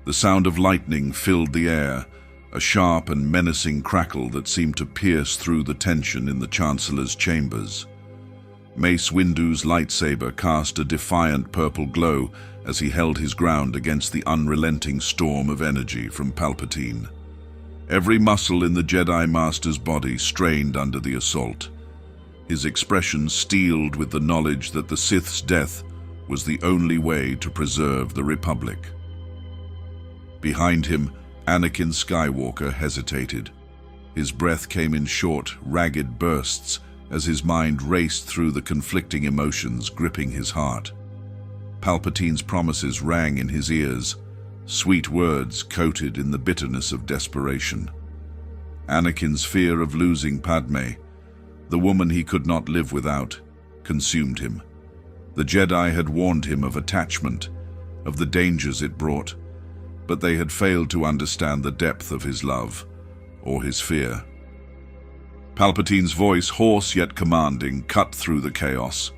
The sound of lightning filled the air, a sharp and menacing crackle that seemed to pierce through the tension in the Chancellor's chambers. Mace Windu's lightsaber cast a defiant purple glow as he held his ground against the unrelenting storm of energy from Palpatine. Every muscle in the Jedi Master's body strained under the assault, his expression steeled with the knowledge that the Sith's death was the only way to preserve the Republic. Behind him, Anakin Skywalker hesitated. His breath came in short, ragged bursts as his mind raced through the conflicting emotions gripping his heart. Palpatine's promises rang in his ears, sweet words coated in the bitterness of desperation. Anakin's fear of losing Padmé, the woman he could not live without, consumed him. The Jedi had warned him of attachment, of the dangers it brought, but they had failed to understand the depth of his love, or his fear. Palpatine's voice, hoarse yet commanding, cut through the chaos.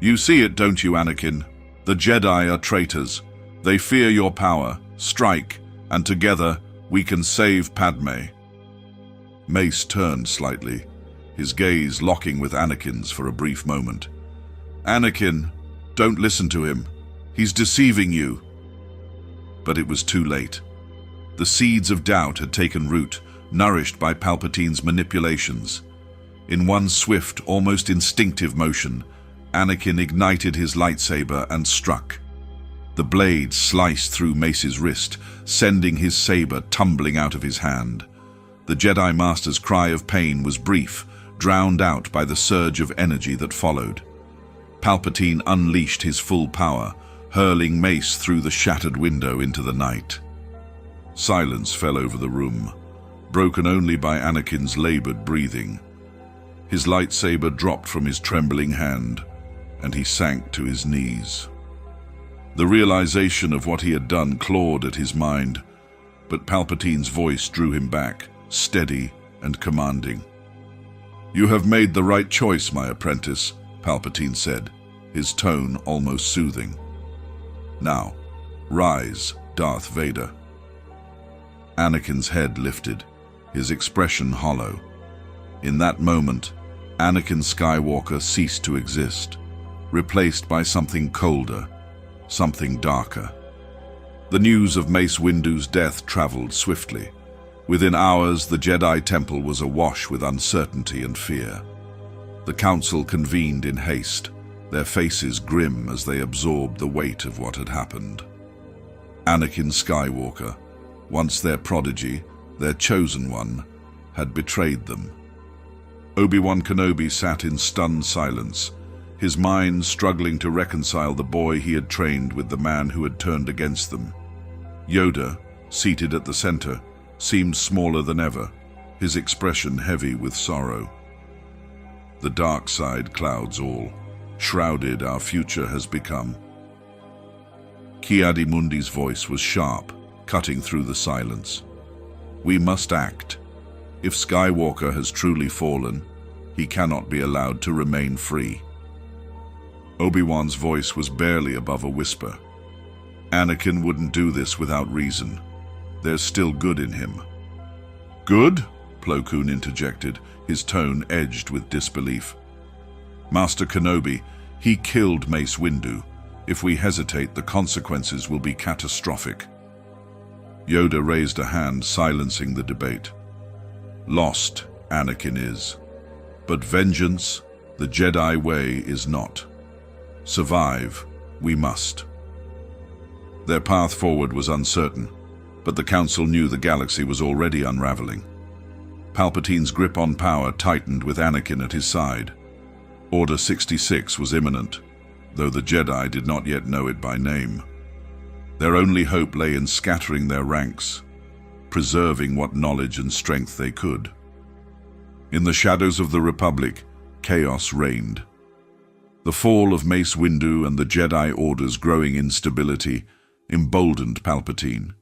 "You see it, don't you, Anakin? The Jedi are traitors. They fear your power. Strike, and together we can save Padmé." Mace turned slightly, his gaze locking with Anakin's for a brief moment. "Anakin, don't listen to him. He's deceiving you." But it was too late. The seeds of doubt had taken root, nourished by Palpatine's manipulations. In one swift, almost instinctive motion, Anakin ignited his lightsaber and struck. The blade sliced through Mace's wrist, sending his saber tumbling out of his hand. The Jedi Master's cry of pain was brief, drowned out by the surge of energy that followed. Palpatine unleashed his full power, hurling Mace through the shattered window into the night. Silence fell over the room, broken only by Anakin's labored breathing. His lightsaber dropped from his trembling hand, and he sank to his knees. The realization of what he had done clawed at his mind, but Palpatine's voice drew him back, steady and commanding. "You have made the right choice, my apprentice," Palpatine said, his tone almost soothing. "Now, rise, Darth Vader." Anakin's head lifted, his expression hollow. In that moment, Anakin Skywalker ceased to exist, replaced by something colder, something darker. The news of Mace Windu's death traveled swiftly. Within hours, the Jedi Temple was awash with uncertainty and fear. The Council convened in haste, their faces grim as they absorbed the weight of what had happened. Anakin Skywalker, once their prodigy, their chosen one, had betrayed them. Obi-Wan Kenobi sat in stunned silence, his mind struggling to reconcile the boy he had trained with the man who had turned against them. Yoda, seated at the center, seemed smaller than ever, his expression heavy with sorrow. "The dark side clouds all. Shrouded our future has become." Ki-Adi-Mundi's voice was sharp, cutting through the silence. "We must act. If Skywalker has truly fallen, he cannot be allowed to remain free." Obi-Wan's voice was barely above a whisper. "Anakin wouldn't do this without reason. There's still good in him." "Good?" Plo Koon interjected, his tone edged with disbelief. "Master Kenobi, he killed Mace Windu. If we hesitate, the consequences will be catastrophic." Yoda raised a hand, silencing the debate. "Lost, Anakin is. But vengeance, the Jedi way, is not. Survive, we must." Their path forward was uncertain, but the Council knew the galaxy was already unraveling. Palpatine's grip on power tightened with Anakin at his side. Order 66 was imminent, though the Jedi did not yet know it by name. Their only hope lay in scattering their ranks, preserving what knowledge and strength they could. In the shadows of the Republic, chaos reigned. The fall of Mace Windu and the Jedi Order's growing instability emboldened Palpatine.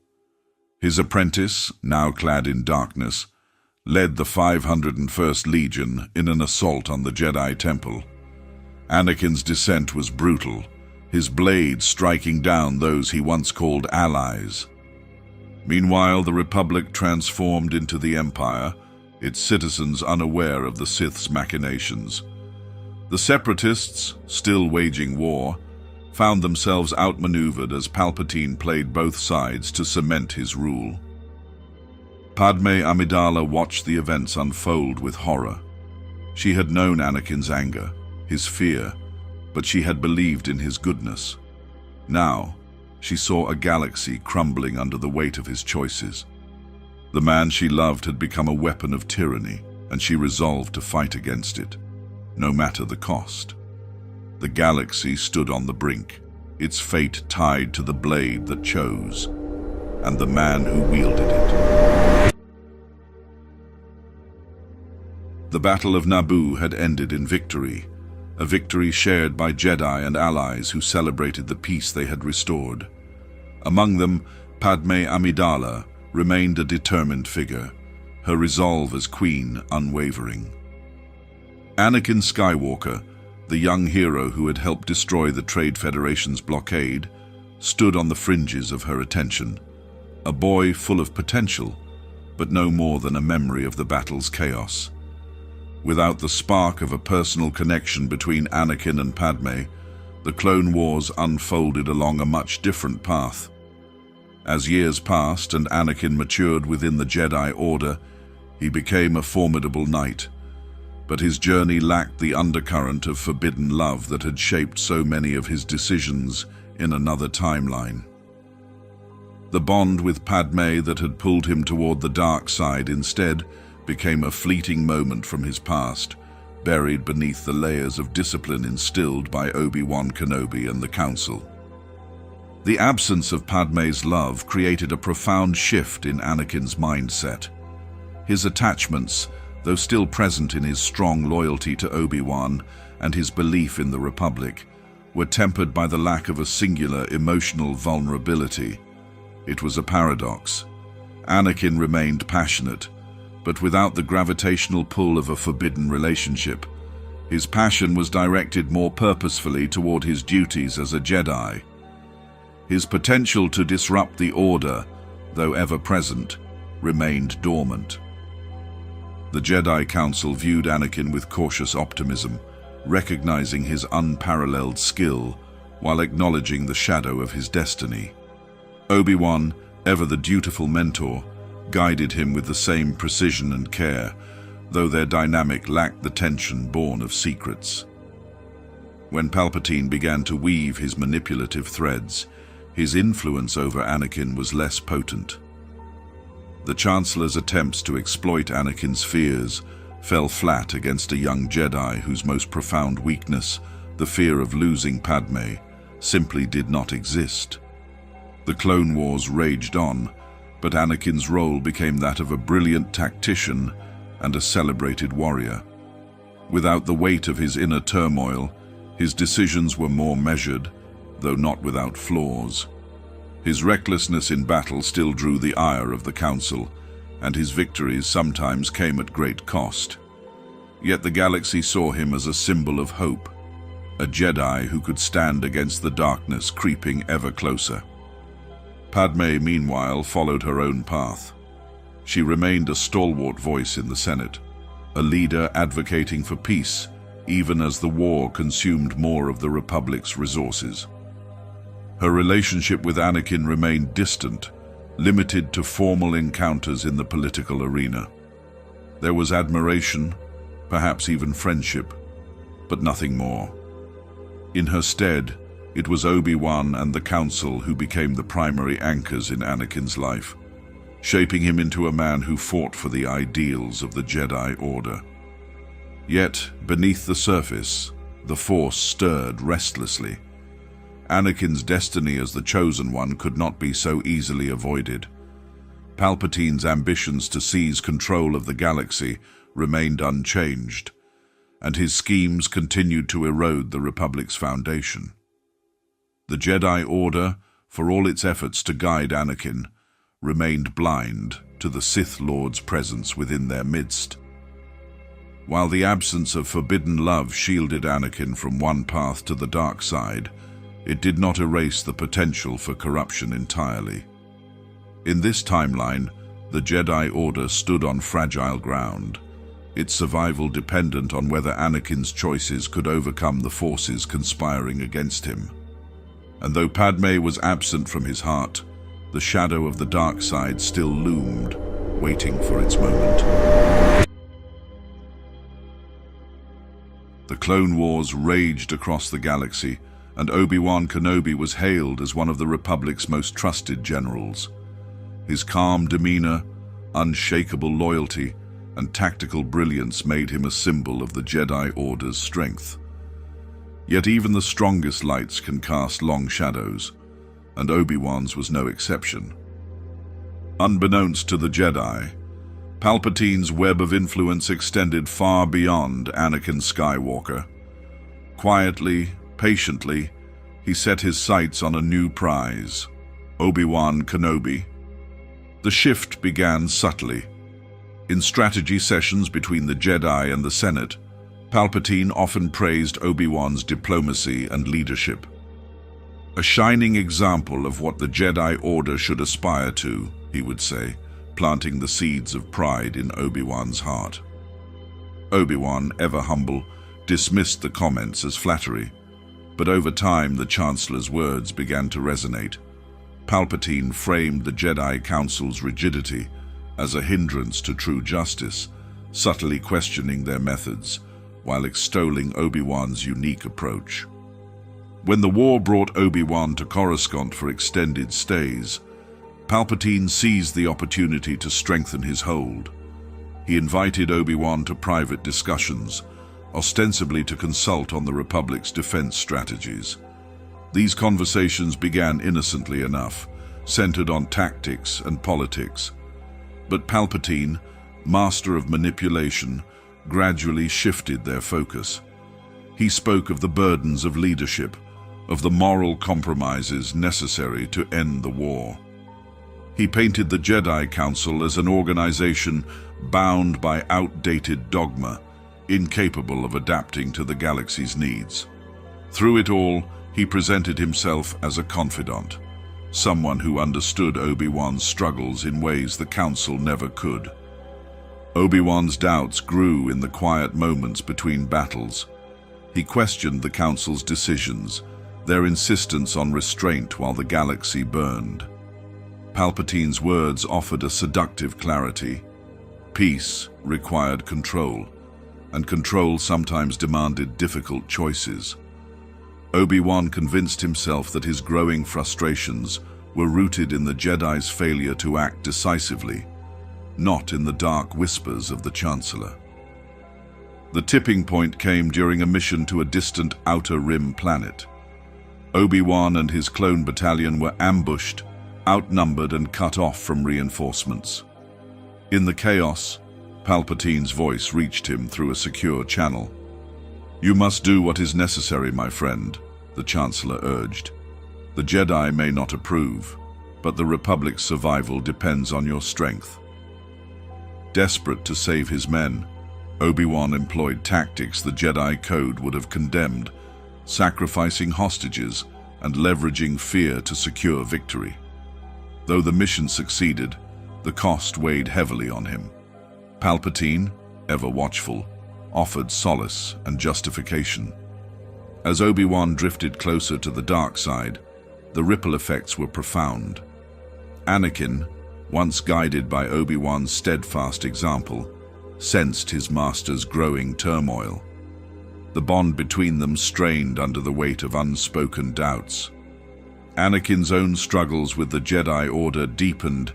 His apprentice, now clad in darkness, led the 501st Legion in an assault on the Jedi Temple. Anakin's descent was brutal, his blade striking down those he once called allies. Meanwhile, the Republic transformed into the Empire, its citizens unaware of the Sith's machinations. The Separatists, still waging war, found themselves outmaneuvered as Palpatine played both sides to cement his rule. Padmé Amidala watched the events unfold with horror. She had known Anakin's anger, his fear, but she had believed in his goodness. Now, she saw a galaxy crumbling under the weight of his choices. The man she loved had become a weapon of tyranny, and she resolved to fight against it, no matter the cost. The galaxy stood on the brink, its fate tied to the blade that chose, and the man who wielded it. The Battle of Naboo had ended in victory, a victory shared by Jedi and allies who celebrated the peace they had restored. Among them, Padmé Amidala remained a determined figure, her resolve as queen unwavering. Anakin Skywalker, the young hero who had helped destroy the Trade Federation's blockade, stood on the fringes of her attention, a boy full of potential, but no more than a memory of the battle's chaos. Without the spark of a personal connection between Anakin and Padmé, the Clone Wars unfolded along a much different path. As years passed and Anakin matured within the Jedi Order, he became a formidable knight. But his journey lacked the undercurrent of forbidden love that had shaped so many of his decisions in another timeline. The bond with Padmé that had pulled him toward the dark side instead became a fleeting moment from his past, buried beneath the layers of discipline instilled by Obi-Wan Kenobi and the Council. The absence of Padmé's love created a profound shift in Anakin's mindset. His attachments, though still present in his strong loyalty to Obi-Wan and his belief in the Republic, were tempered by the lack of a singular emotional vulnerability. It was a paradox. Anakin remained passionate, but without the gravitational pull of a forbidden relationship. His passion was directed more purposefully toward his duties as a Jedi. His potential to disrupt the Order, though ever present, remained dormant. The Jedi Council viewed Anakin with cautious optimism, recognizing his unparalleled skill while acknowledging the shadow of his destiny. Obi-Wan, ever the dutiful mentor, guided him with the same precision and care, though their dynamic lacked the tension born of secrets. When Palpatine began to weave his manipulative threads, his influence over Anakin was less potent. The Chancellor's attempts to exploit Anakin's fears fell flat against a young Jedi whose most profound weakness, the fear of losing Padmé, simply did not exist. The Clone Wars raged on, but Anakin's role became that of a brilliant tactician and a celebrated warrior. Without the weight of his inner turmoil, his decisions were more measured, though not without flaws. His recklessness in battle still drew the ire of the Council, and his victories sometimes came at great cost. Yet the galaxy saw him as a symbol of hope, a Jedi who could stand against the darkness creeping ever closer. Padmé, meanwhile, followed her own path. She remained a stalwart voice in the Senate, a leader advocating for peace, even as the war consumed more of the Republic's resources. Her relationship with Anakin remained distant, limited to formal encounters in the political arena. There was admiration, perhaps even friendship, but nothing more. In her stead, it was Obi-Wan and the Council who became the primary anchors in Anakin's life, shaping him into a man who fought for the ideals of the Jedi Order. Yet, beneath the surface, the Force stirred restlessly. Anakin's destiny as the Chosen One could not be so easily avoided. Palpatine's ambitions to seize control of the galaxy remained unchanged, and his schemes continued to erode the Republic's foundation. The Jedi Order, for all its efforts to guide Anakin, remained blind to the Sith Lord's presence within their midst. While the absence of forbidden love shielded Anakin from one path to the dark side, it did not erase the potential for corruption entirely. In this timeline, the Jedi Order stood on fragile ground, its survival dependent on whether Anakin's choices could overcome the forces conspiring against him. And though Padmé was absent from his heart, the shadow of the dark side still loomed, waiting for its moment. The Clone Wars raged across the galaxy, and Obi-Wan Kenobi was hailed as one of the Republic's most trusted generals. His calm demeanor, unshakable loyalty, and tactical brilliance made him a symbol of the Jedi Order's strength. Yet even the strongest lights can cast long shadows, and Obi-Wan's was no exception. Unbeknownst to the Jedi, Palpatine's web of influence extended far beyond Anakin Skywalker. Quietly, patiently, he set his sights on a new prize, Obi-Wan Kenobi. The shift began subtly. In strategy sessions between the Jedi and the Senate, Palpatine often praised Obi-Wan's diplomacy and leadership. A shining example of what the Jedi Order should aspire to, he would say, planting the seeds of pride in Obi-Wan's heart. Obi-Wan, ever humble, dismissed the comments as flattery, but over time the Chancellor's words began to resonate. Palpatine framed the Jedi Council's rigidity as a hindrance to true justice, subtly questioning their methods, while extolling Obi-Wan's unique approach. When the war brought Obi-Wan to Coruscant for extended stays, Palpatine seized the opportunity to strengthen his hold. He invited Obi-Wan to private discussions, ostensibly to consult on the Republic's defense strategies. These conversations began innocently enough, centered on tactics and politics. But Palpatine, master of manipulation, gradually shifted their focus. He spoke of the burdens of leadership, of the moral compromises necessary to end the war. He painted the Jedi Council as an organization bound by outdated dogma, incapable of adapting to the galaxy's needs. Through it all, he presented himself as a confidant, someone who understood Obi-Wan's struggles in ways the Council never could. Obi-Wan's doubts grew in the quiet moments between battles. He questioned the Council's decisions, their insistence on restraint while the galaxy burned. Palpatine's words offered a seductive clarity. Peace required control, and control sometimes demanded difficult choices. Obi-Wan convinced himself that his growing frustrations were rooted in the Jedi's failure to act decisively, not in the dark whispers of the Chancellor. The tipping point came during a mission to a distant Outer Rim planet. Obi-Wan and his clone battalion were ambushed, outnumbered and cut off from reinforcements. In the chaos, Palpatine's voice reached him through a secure channel. "You must do what is necessary, my friend," the Chancellor urged. "The Jedi may not approve, but the Republic's survival depends on your strength." Desperate to save his men, Obi-Wan employed tactics the Jedi Code would have condemned, sacrificing hostages and leveraging fear to secure victory. Though the mission succeeded, the cost weighed heavily on him. Palpatine, ever watchful, offered solace and justification. As Obi-Wan drifted closer to the dark side, the ripple effects were profound. Anakin, once guided by Obi-Wan's steadfast example, sensed his master's growing turmoil. The bond between them strained under the weight of unspoken doubts. Anakin's own struggles with the Jedi Order deepened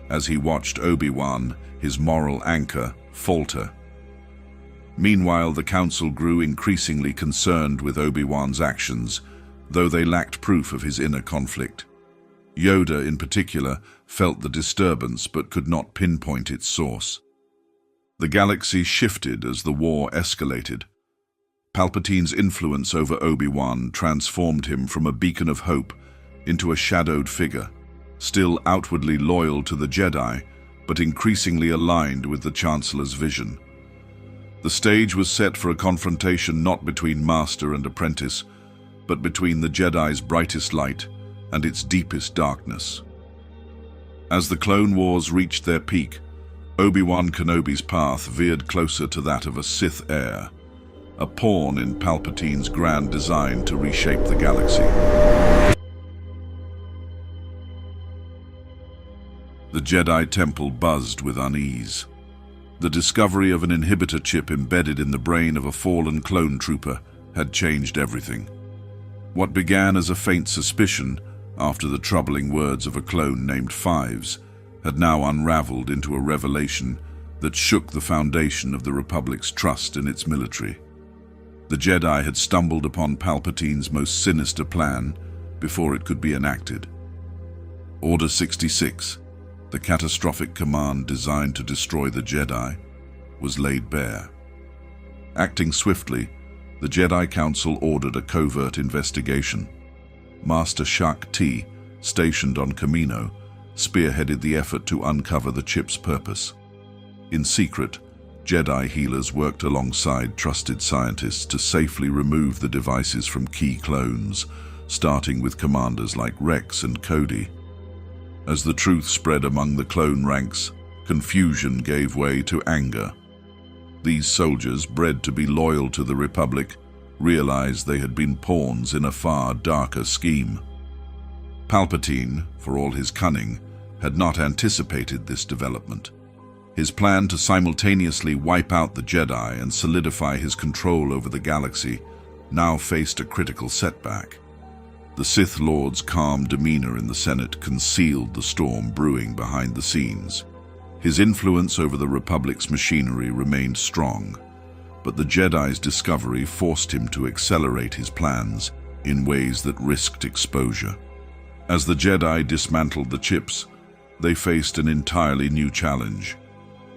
as he watched Obi-Wan, his moral anchor, falter. Meanwhile, the Council grew increasingly concerned with Obi-Wan's actions, though they lacked proof of his inner conflict. Yoda, in particular, felt the disturbance but could not pinpoint its source. The galaxy shifted as the war escalated. Palpatine's influence over Obi-Wan transformed him from a beacon of hope into a shadowed figure, still outwardly loyal to the Jedi, but increasingly aligned with the Chancellor's vision. The stage was set for a confrontation not between Master and Apprentice, but between the Jedi's brightest light and its deepest darkness. As the Clone Wars reached their peak, Obi-Wan Kenobi's path veered closer to that of a Sith heir, a pawn in Palpatine's grand design to reshape the galaxy. The Jedi Temple buzzed with unease. The discovery of an inhibitor chip embedded in the brain of a fallen clone trooper had changed everything. What began as a faint suspicion, after the troubling words of a clone named Fives, had now unraveled into a revelation that shook the foundation of the Republic's trust in its military. The Jedi had stumbled upon Palpatine's most sinister plan before it could be enacted. Order 66, the catastrophic command designed to destroy the Jedi, was laid bare. Acting swiftly, the Jedi Council ordered a covert investigation. Master Shak Ti, stationed on Kamino, spearheaded the effort to uncover the chip's purpose. In secret, Jedi healers worked alongside trusted scientists to safely remove the devices from key clones, starting with commanders like Rex and Cody. As the truth spread among the clone ranks, confusion gave way to anger. These soldiers, bred to be loyal to the Republic, realized they had been pawns in a far darker scheme. Palpatine, for all his cunning, had not anticipated this development. His plan to simultaneously wipe out the Jedi and solidify his control over the galaxy now faced a critical setback. The Sith Lord's calm demeanor in the Senate concealed the storm brewing behind the scenes. His influence over the Republic's machinery remained strong, but the Jedi's discovery forced him to accelerate his plans in ways that risked exposure. As the Jedi dismantled the chips, they faced an entirely new challenge.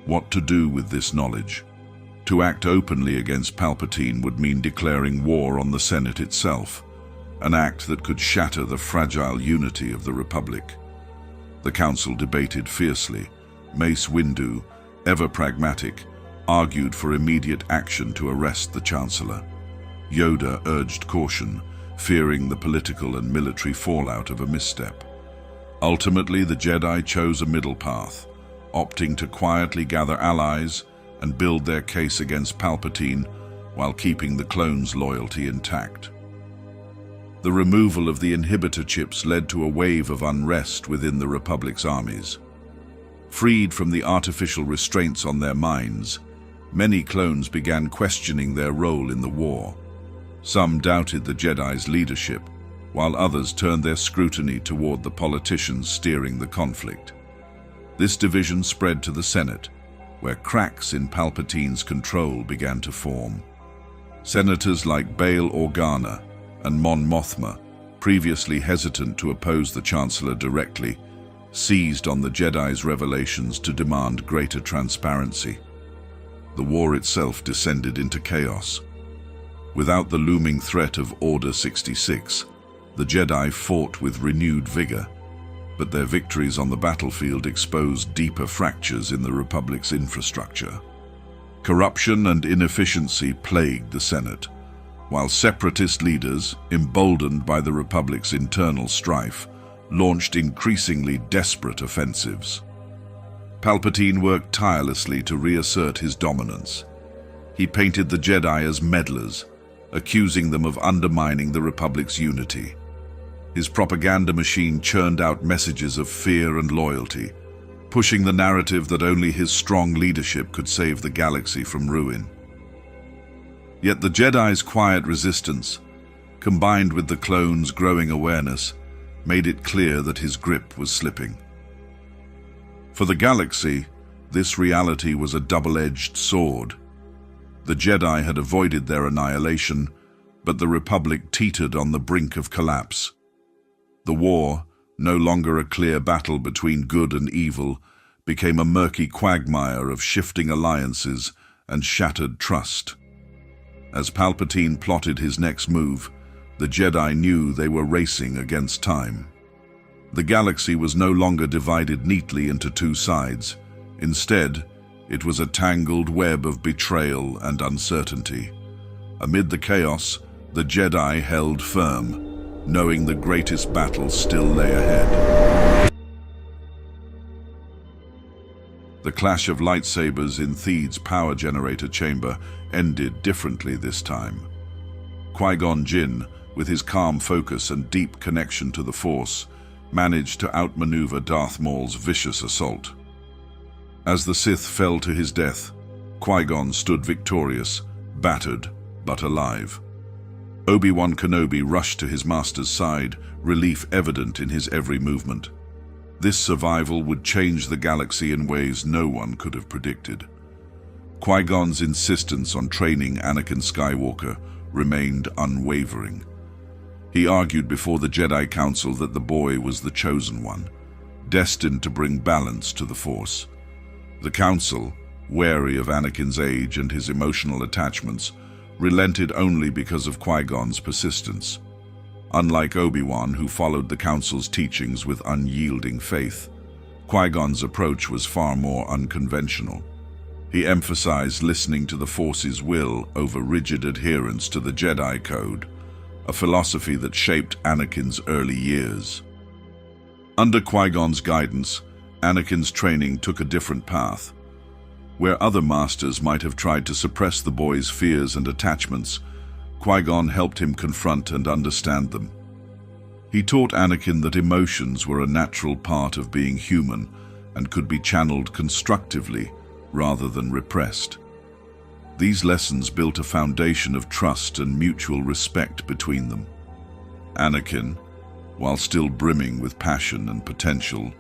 What to do with this knowledge? To act openly against Palpatine would mean declaring war on the Senate itself, an act that could shatter the fragile unity of the Republic. The Council debated fiercely. Mace Windu, ever pragmatic, argued for immediate action to arrest the Chancellor. Yoda urged caution, fearing the political and military fallout of a misstep. Ultimately, the Jedi chose a middle path, opting to quietly gather allies and build their case against Palpatine while keeping the clones' loyalty intact. The removal of the inhibitor chips led to a wave of unrest within the Republic's armies. Freed from the artificial restraints on their minds, many clones began questioning their role in the war. Some doubted the Jedi's leadership, while others turned their scrutiny toward the politicians steering the conflict. This division spread to the Senate, where cracks in Palpatine's control began to form. Senators like Bail Organa and Mon Mothma, previously hesitant to oppose the Chancellor directly, seized on the Jedi's revelations to demand greater transparency. The war itself descended into chaos. Without the looming threat of Order 66, the Jedi fought with renewed vigor, but their victories on the battlefield exposed deeper fractures in the Republic's infrastructure. Corruption and inefficiency plagued the Senate, while separatist leaders, emboldened by the Republic's internal strife, launched increasingly desperate offensives. Palpatine worked tirelessly to reassert his dominance. He painted the Jedi as meddlers, accusing them of undermining the Republic's unity. His propaganda machine churned out messages of fear and loyalty, pushing the narrative that only his strong leadership could save the galaxy from ruin. Yet the Jedi's quiet resistance, combined with the clones' growing awareness, made it clear that his grip was slipping. For the galaxy, this reality was a double-edged sword. The Jedi had avoided their annihilation, but the Republic teetered on the brink of collapse. The war, no longer a clear battle between good and evil, became a murky quagmire of shifting alliances and shattered trust. As Palpatine plotted his next move, the Jedi knew they were racing against time. The galaxy was no longer divided neatly into two sides. Instead, it was a tangled web of betrayal and uncertainty. Amid the chaos, the Jedi held firm, knowing the greatest battle still lay ahead. The clash of lightsabers in Theed's power generator chamber ended differently this time. Qui-Gon Jinn, with his calm focus and deep connection to the Force, managed to outmaneuver Darth Maul's vicious assault. As the Sith fell to his death, Qui-Gon stood victorious, battered but alive. Obi-Wan Kenobi rushed to his master's side, relief evident in his every movement. This survival would change the galaxy in ways no one could have predicted. Qui-Gon's insistence on training Anakin Skywalker remained unwavering. He argued before the Jedi Council that the boy was the chosen one, destined to bring balance to the Force. The Council, wary of Anakin's age and his emotional attachments, relented only because of Qui-Gon's persistence. Unlike Obi-Wan, who followed the Council's teachings with unyielding faith, Qui-Gon's approach was far more unconventional. He emphasized listening to the Force's will over rigid adherence to the Jedi Code, a philosophy that shaped Anakin's early years. Under Qui-Gon's guidance, Anakin's training took a different path. Where other masters might have tried to suppress the boy's fears and attachments, Qui-Gon helped him confront and understand them. He taught Anakin that emotions were a natural part of being human and could be channeled constructively rather than repressed. These lessons built a foundation of trust and mutual respect between them. Anakin, while still brimming with passion and potential,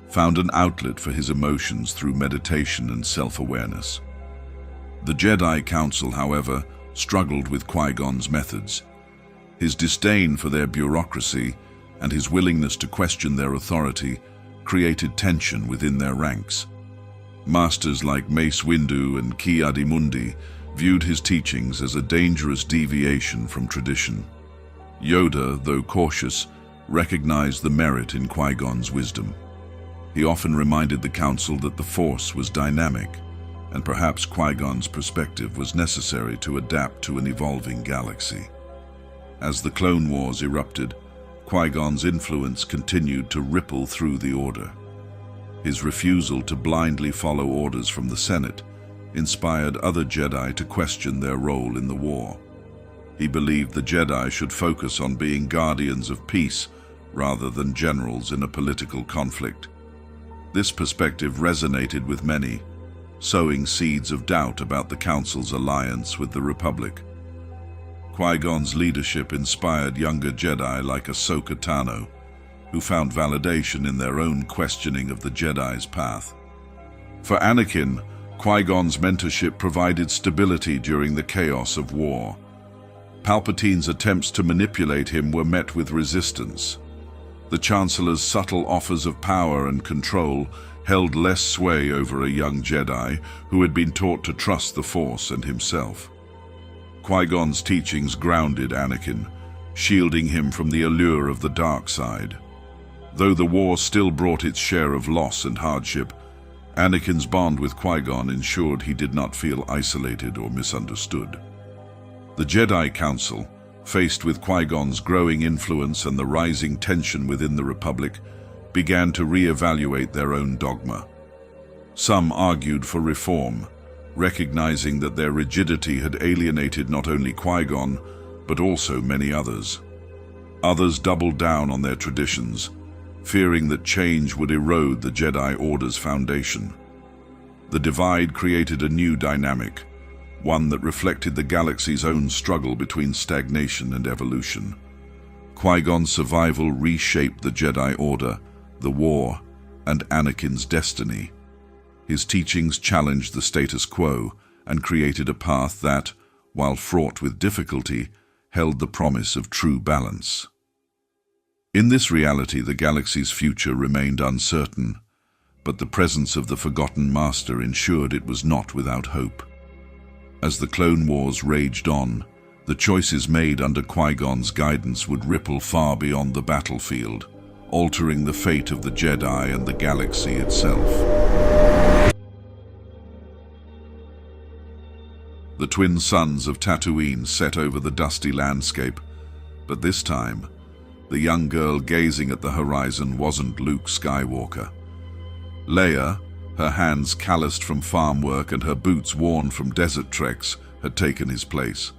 found an outlet for his emotions through meditation and self-awareness. The Jedi Council, however, struggled with Qui-Gon's methods. His disdain for their bureaucracy and his willingness to question their authority created tension within their ranks. Masters like Mace Windu and Ki-Adi-Mundi viewed his teachings as a dangerous deviation from tradition. Yoda, though cautious, recognized the merit in Qui-Gon's wisdom. He often reminded the Council that the Force was dynamic, and perhaps Qui-Gon's perspective was necessary to adapt to an evolving galaxy. As the Clone Wars erupted, Qui-Gon's influence continued to ripple through the Order. His refusal to blindly follow orders from the Senate inspired other Jedi to question their role in the war. He believed the Jedi should focus on being guardians of peace rather than generals in a political conflict. This perspective resonated with many, sowing seeds of doubt about the Council's alliance with the Republic. Qui-Gon's leadership inspired younger Jedi like Ahsoka Tano, who found validation in their own questioning of the Jedi's path. For Anakin, Qui-Gon's mentorship provided stability during the chaos of war. Palpatine's attempts to manipulate him were met with resistance. The Chancellor's subtle offers of power and control held less sway over a young Jedi who had been taught to trust the Force and himself. Qui-Gon's teachings grounded Anakin, shielding him from the allure of the dark side. Though the war still brought its share of loss and hardship, Anakin's bond with Qui-Gon ensured he did not feel isolated or misunderstood. The Jedi Council, faced with Qui-Gon's growing influence and the rising tension within the Republic, began to re-evaluate their own dogma. Some argued for reform, recognizing that their rigidity had alienated not only Qui-Gon, but also many others. Others doubled down on their traditions, fearing that change would erode the Jedi Order's foundation. The divide created a new dynamic, one that reflected the galaxy's own struggle between stagnation and evolution. Qui-Gon's survival reshaped the Jedi Order, the war, and Anakin's destiny. His teachings challenged the status quo and created a path that, while fraught with difficulty, held the promise of true balance. In this reality, the galaxy's future remained uncertain, but the presence of the Forgotten Master ensured it was not without hope. As the Clone Wars raged on, the choices made under Qui-Gon's guidance would ripple far beyond the battlefield, altering the fate of the Jedi and the galaxy itself. The twin suns of Tatooine set over the dusty landscape, but this time, the young girl gazing at the horizon wasn't Luke Skywalker. Leia, Her hands calloused from farm work and her boots worn from desert treks had taken his place.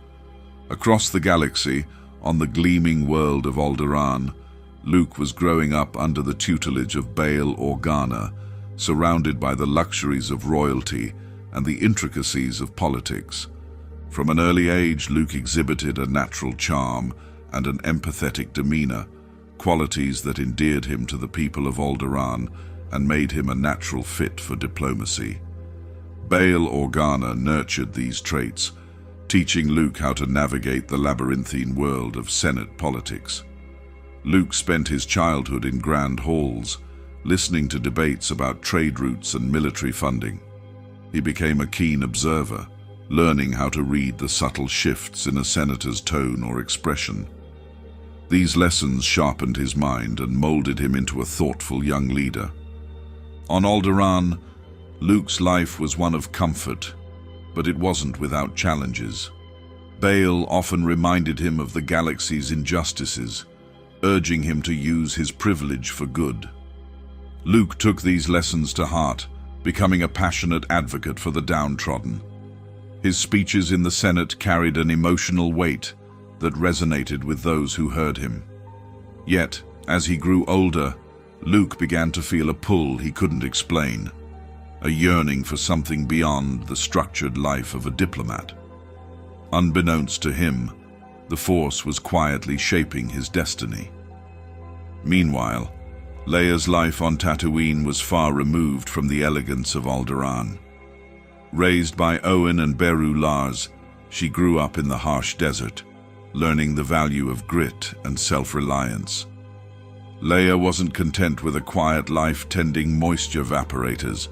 Across the galaxy, on the gleaming world of Alderaan, Luke was growing up under the tutelage of Bail Organa, surrounded by the luxuries of royalty and the intricacies of politics. From an early age, Luke exhibited a natural charm and an empathetic demeanor, qualities that endeared him to the people of Alderaan and made him a natural fit for diplomacy. Bail Organa nurtured these traits, teaching Luke how to navigate the labyrinthine world of Senate politics. Luke spent his childhood in grand halls, listening to debates about trade routes and military funding. He became a keen observer, learning how to read the subtle shifts in a senator's tone or expression. These lessons sharpened his mind and molded him into a thoughtful young leader. On Alderaan, Luke's life was one of comfort, but it wasn't without challenges. Bail often reminded him of the galaxy's injustices, urging him to use his privilege for good. Luke took these lessons to heart, becoming a passionate advocate for the downtrodden. His speeches in the Senate carried an emotional weight that resonated with those who heard him. Yet, as he grew older, Luke began to feel a pull he couldn't explain, a yearning for something beyond the structured life of a diplomat. Unbeknownst to him, the Force was quietly shaping his destiny. Meanwhile, Leia's life on Tatooine was far removed from the elegance of Alderaan. Raised by Owen and Beru Lars, she grew up in the harsh desert, learning the value of grit and self-reliance. Leia wasn't content with a quiet life tending moisture evaporators.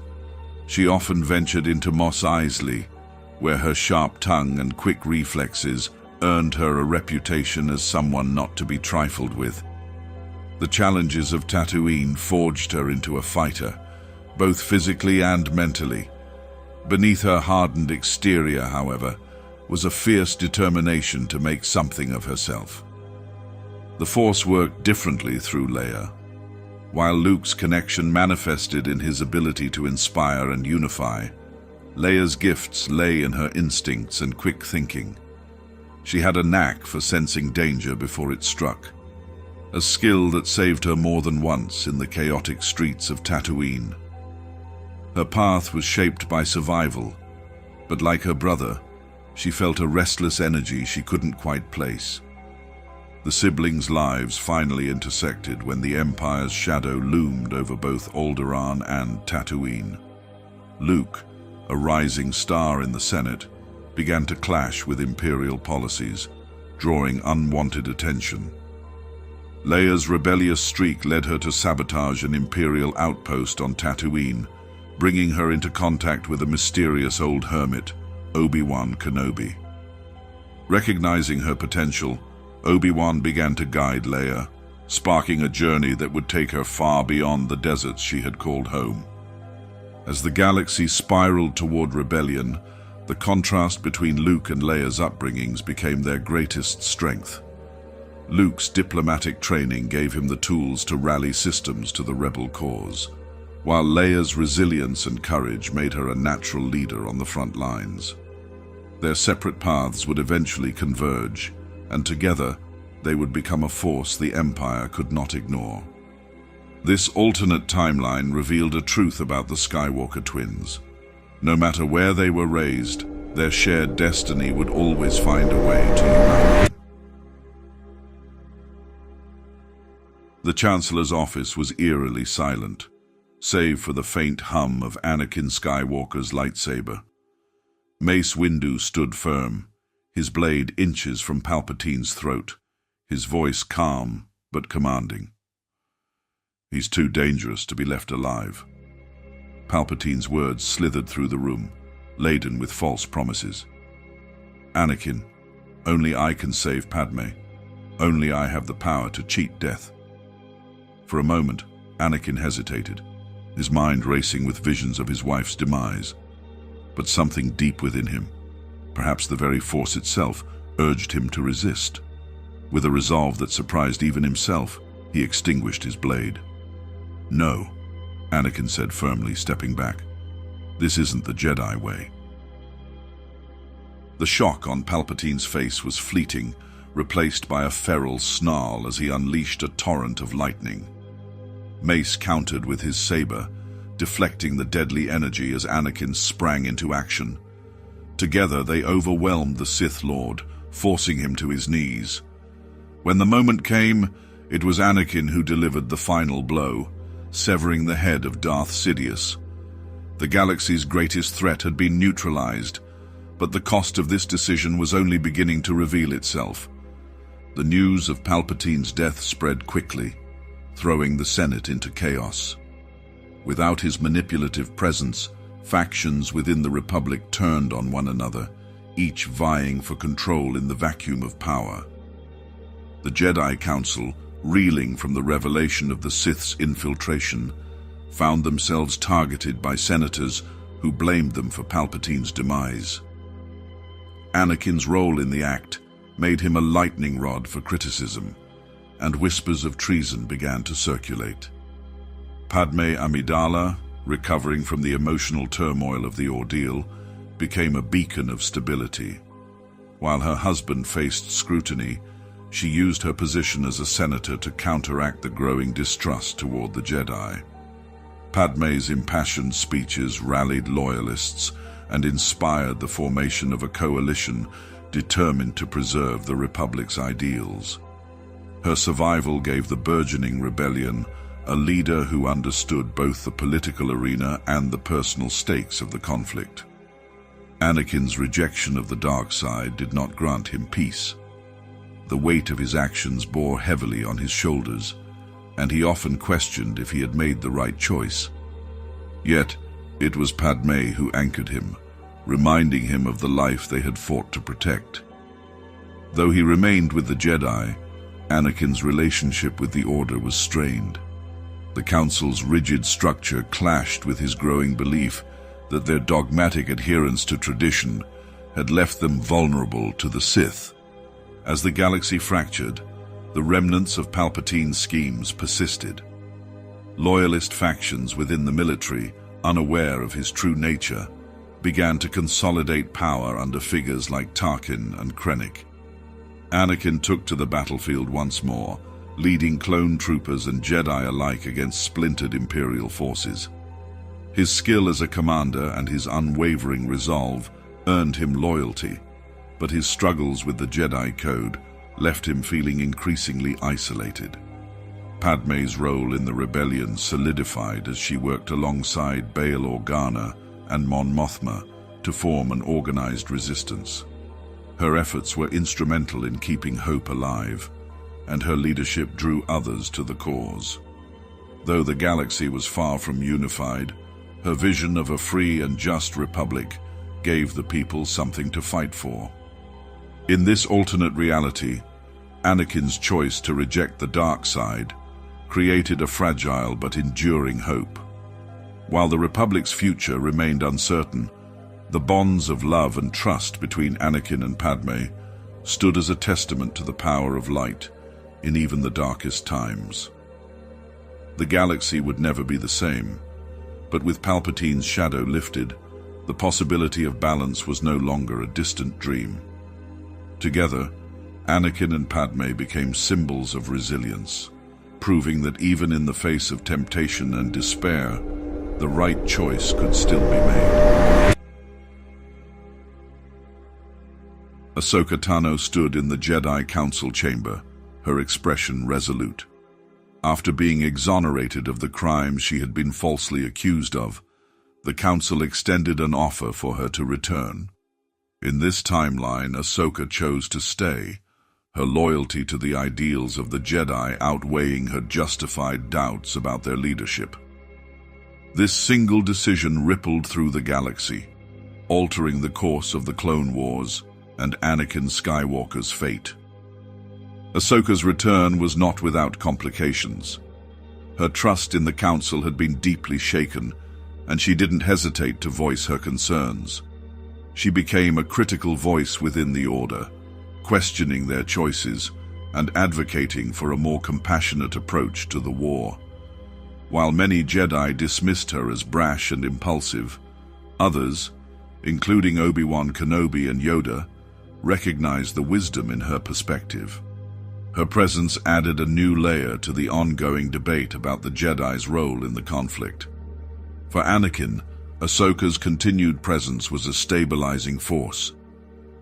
She often ventured into Mos Eisley, where her sharp tongue and quick reflexes earned her a reputation as someone not to be trifled with. The challenges of Tatooine forged her into a fighter, both physically and mentally. Beneath her hardened exterior, however, was a fierce determination to make something of herself. The Force worked differently through Leia. While Luke's connection manifested in his ability to inspire and unify, Leia's gifts lay in her instincts and quick thinking. She had a knack for sensing danger before it struck, a skill that saved her more than once in the chaotic streets of Tatooine. Her path was shaped by survival, but like her brother, she felt a restless energy she couldn't quite place. The siblings' lives finally intersected when the Empire's shadow loomed over both Alderaan and Tatooine. Luke, a rising star in the Senate, began to clash with Imperial policies, drawing unwanted attention. Leia's rebellious streak led her to sabotage an Imperial outpost on Tatooine, bringing her into contact with a mysterious old hermit, Obi-Wan Kenobi. Recognizing her potential, Obi-Wan began to guide Leia, sparking a journey that would take her far beyond the deserts she had called home. As the galaxy spiraled toward rebellion, the contrast between Luke and Leia's upbringings became their greatest strength. Luke's diplomatic training gave him the tools to rally systems to the rebel cause, while Leia's resilience and courage made her a natural leader on the front lines. Their separate paths would eventually converge, and together they would become a force the Empire could not ignore. This alternate timeline revealed a truth about the Skywalker twins. No matter where they were raised, their shared destiny would always find a way to unite them. The Chancellor's office was eerily silent, save for the faint hum of Anakin Skywalker's lightsaber. Mace Windu stood firm, his blade inches from Palpatine's throat, his voice calm but commanding. "He's too dangerous to be left alive." Palpatine's words slithered through the room, laden with false promises. "Anakin, only I can save Padmé. Only I have the power to cheat death." For a moment, Anakin hesitated, his mind racing with visions of his wife's demise. But something deep within him, perhaps the very Force itself, urged him to resist. With a resolve that surprised even himself, he extinguished his blade. "No," Anakin said firmly, stepping back. This isn't the Jedi way. The shock on Palpatine's face was fleeting, replaced by a feral snarl as he unleashed a torrent of lightning. Mace countered with his saber, deflecting the deadly energy as Anakin sprang into action. Together they overwhelmed the Sith Lord, forcing him to his knees. When the moment came, it was Anakin who delivered the final blow, severing the head of Darth Sidious. The galaxy's greatest threat had been neutralized, but the cost of this decision was only beginning to reveal itself. The news of Palpatine's death spread quickly, throwing the Senate into chaos. Without his manipulative presence, factions within the Republic turned on one another, each vying for control in the vacuum of power. The Jedi Council, reeling from the revelation of the Sith's infiltration, found themselves targeted by senators who blamed them for Palpatine's demise. Anakin's role in the act made him a lightning rod for criticism, and whispers of treason began to circulate. Padmé Amidala, recovering from the emotional turmoil of the ordeal, became a beacon of stability. While her husband faced scrutiny, she used her position as a senator to counteract the growing distrust toward the Jedi. Padmé's impassioned speeches rallied loyalists and inspired the formation of a coalition determined to preserve the Republic's ideals. Her survival gave the burgeoning rebellion a leader who understood both the political arena and the personal stakes of the conflict. Anakin's rejection of the dark side did not grant him peace. The weight of his actions bore heavily on his shoulders, and he often questioned if he had made the right choice. Yet, it was Padmé who anchored him, reminding him of the life they had fought to protect. Though he remained with the Jedi, Anakin's relationship with the Order was strained. The Council's rigid structure clashed with his growing belief that their dogmatic adherence to tradition had left them vulnerable to the Sith. As the galaxy fractured, the remnants of Palpatine's schemes persisted. Loyalist factions within the military, unaware of his true nature, began to consolidate power under figures like Tarkin and Krennic. Anakin took to the battlefield once more, leading clone troopers and Jedi alike against splintered Imperial forces. His skill as a commander and his unwavering resolve earned him loyalty, but his struggles with the Jedi Code left him feeling increasingly isolated. Padmé's role in the rebellion solidified as she worked alongside Bail Organa and Mon Mothma to form an organized resistance. Her efforts were instrumental in keeping hope alive, and her leadership drew others to the cause. Though the galaxy was far from unified, her vision of a free and just republic gave the people something to fight for. In this alternate reality, Anakin's choice to reject the dark side created a fragile but enduring hope. While the Republic's future remained uncertain, the bonds of love and trust between Anakin and Padmé stood as a testament to the power of light in even the darkest times. The galaxy would never be the same, but with Palpatine's shadow lifted, the possibility of balance was no longer a distant dream. Together, Anakin and Padmé became symbols of resilience, proving that even in the face of temptation and despair, the right choice could still be made. Ahsoka Tano stood in the Jedi Council chamber, her expression resolute. After being exonerated of the crimes she had been falsely accused of, the Council extended an offer for her to return. In this timeline, Ahsoka chose to stay, her loyalty to the ideals of the Jedi outweighing her justified doubts about their leadership. This single decision rippled through the galaxy, altering the course of the Clone Wars and Anakin Skywalker's fate. Ahsoka's return was not without complications. Her trust in the Council had been deeply shaken, and she didn't hesitate to voice her concerns. She became a critical voice within the Order, questioning their choices and advocating for a more compassionate approach to the war. While many Jedi dismissed her as brash and impulsive, Others, including Obi-Wan Kenobi and Yoda, recognized the wisdom in her perspective. Her presence added a new layer to the ongoing debate about the Jedi's role in the conflict. For Anakin, Ahsoka's continued presence was a stabilizing force.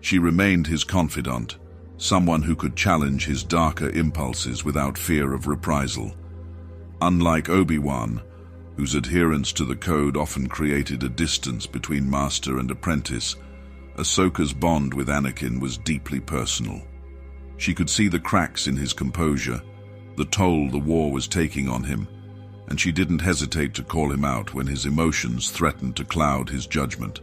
She remained his confidant, someone who could challenge his darker impulses without fear of reprisal. Unlike Obi-Wan, whose adherence to the code often created a distance between master and apprentice, Ahsoka's bond with Anakin was deeply personal. She could see the cracks in his composure, the toll the war was taking on him, and she didn't hesitate to call him out when his emotions threatened to cloud his judgment.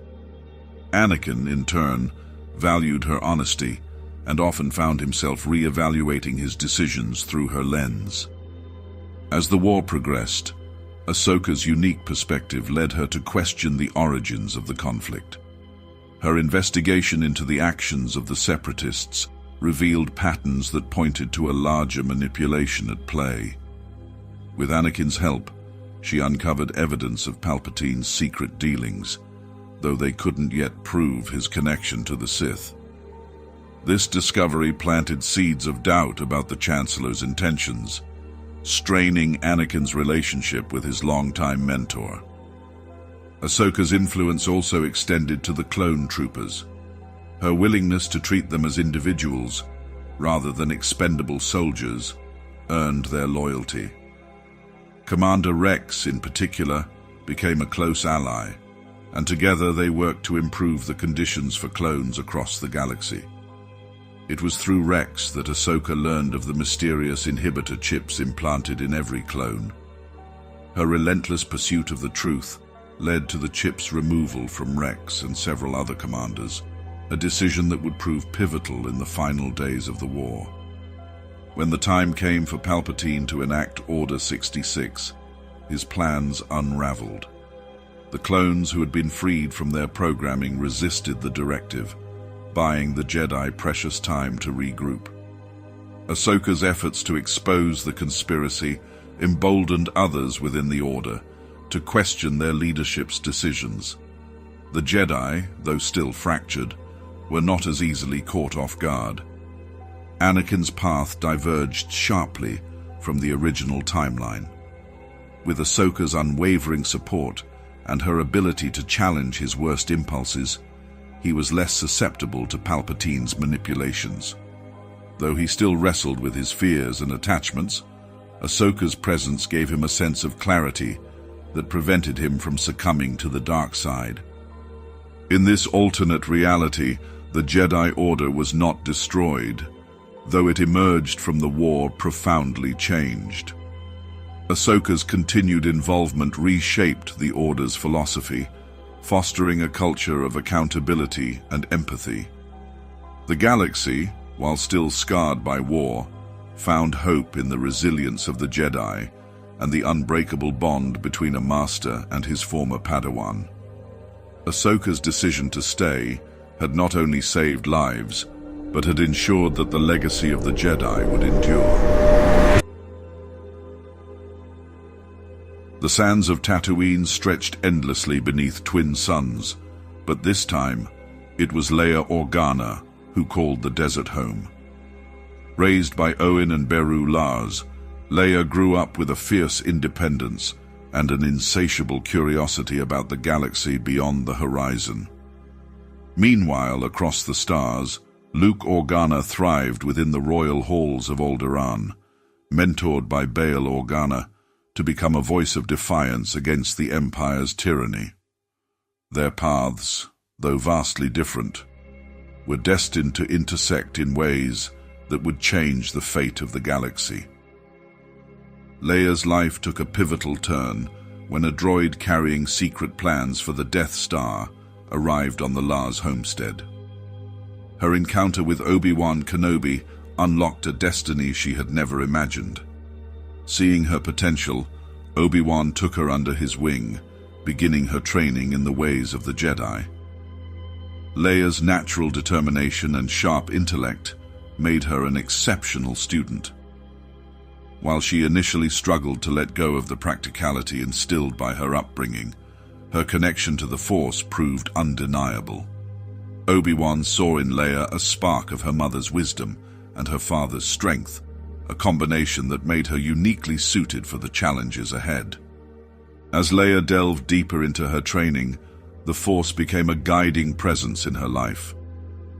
Anakin, in turn, valued her honesty and often found himself re-evaluating his decisions through her lens. As the war progressed, Ahsoka's unique perspective led her to question the origins of the conflict. Her investigation into the actions of the Separatists revealed patterns that pointed to a larger manipulation at play. With Anakin's help, she uncovered evidence of Palpatine's secret dealings, though they couldn't yet prove his connection to the Sith. This discovery planted seeds of doubt about the Chancellor's intentions, straining Anakin's relationship with his longtime mentor. Ahsoka's influence also extended to the clone troopers. Her willingness to treat them as individuals, rather than expendable soldiers, earned their loyalty. Commander Rex, in particular, became a close ally, and together they worked to improve the conditions for clones across the galaxy. It was through Rex that Ahsoka learned of the mysterious inhibitor chips implanted in every clone. Her relentless pursuit of the truth led to the chip's removal from Rex and several other commanders, a decision that would prove pivotal in the final days of the war. When the time came for Palpatine to enact Order 66, his plans unraveled. The clones who had been freed from their programming resisted the directive, buying the Jedi precious time to regroup. Ahsoka's efforts to expose the conspiracy emboldened others within the Order to question their leadership's decisions. The Jedi, though still fractured, were not as easily caught off guard. Anakin's path diverged sharply from the original timeline. With Ahsoka's unwavering support and her ability to challenge his worst impulses, he was less susceptible to Palpatine's manipulations. Though he still wrestled with his fears and attachments, Ahsoka's presence gave him a sense of clarity that prevented him from succumbing to the dark side. In this alternate reality, the Jedi Order was not destroyed, though it emerged from the war profoundly changed. Ahsoka's continued involvement reshaped the Order's philosophy, fostering a culture of accountability and empathy. The galaxy, while still scarred by war, found hope in the resilience of the Jedi and the unbreakable bond between a master and his former Padawan. Ahsoka's decision to stay had not only saved lives, but had ensured that the legacy of the Jedi would endure. The sands of Tatooine stretched endlessly beneath twin suns, but this time it was Leia Organa who called the desert home. Raised by Owen and Beru Lars, Leia grew up with a fierce independence and an insatiable curiosity about the galaxy beyond the horizon. Meanwhile, across the stars, Luke Organa thrived within the royal halls of Alderaan, mentored by Bail Organa, to become a voice of defiance against the Empire's tyranny. Their paths, though vastly different, were destined to intersect in ways that would change the fate of the galaxy. Leia's life took a pivotal turn when a droid carrying secret plans for the Death Star arrived on the Lars homestead. Her encounter with Obi-Wan Kenobi unlocked a destiny she had never imagined. Seeing her potential, Obi-Wan took her under his wing, beginning her training in the ways of the Jedi. Leia's natural determination and sharp intellect made her an exceptional student. While she initially struggled to let go of the practicality instilled by her upbringing, Her connection to the Force proved undeniable. Obi-Wan saw in Leia a spark of her mother's wisdom and her father's strength, a combination that made her uniquely suited for the challenges ahead. As Leia delved deeper into her training, the Force became a guiding presence in her life.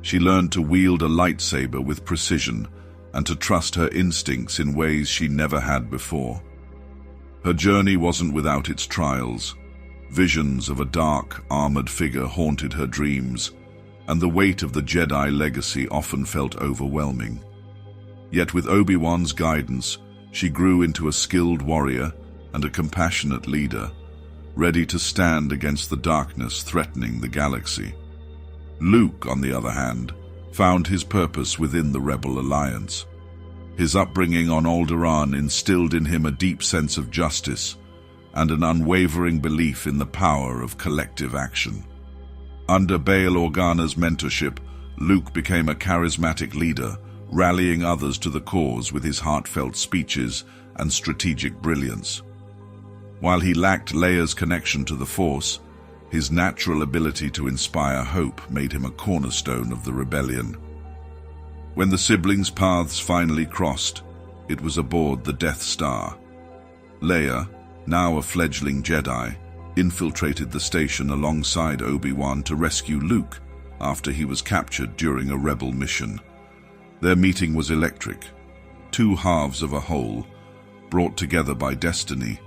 She learned to wield a lightsaber with precision and to trust her instincts in ways she never had before. Her journey wasn't without its trials. Visions of a dark, armored figure haunted her dreams, and the weight of the Jedi legacy often felt overwhelming. Yet with Obi-Wan's guidance, she grew into a skilled warrior and a compassionate leader, ready to stand against the darkness threatening the galaxy. Luke, on the other hand, found his purpose within the Rebel Alliance. His upbringing on Alderaan instilled in him a deep sense of justice and an unwavering belief in the power of collective action. Under Bail Organa's mentorship, Luke became a charismatic leader, rallying others to the cause with his heartfelt speeches and strategic brilliance. While he lacked Leia's connection to the Force, his natural ability to inspire hope made him a cornerstone of the rebellion. When the siblings' paths finally crossed, it was aboard the Death Star. Leia, now a fledgling Jedi, infiltrated the station alongside Obi-Wan to rescue Luke after he was captured during a rebel mission. Their meeting was electric, two halves of a whole, brought together by destiny.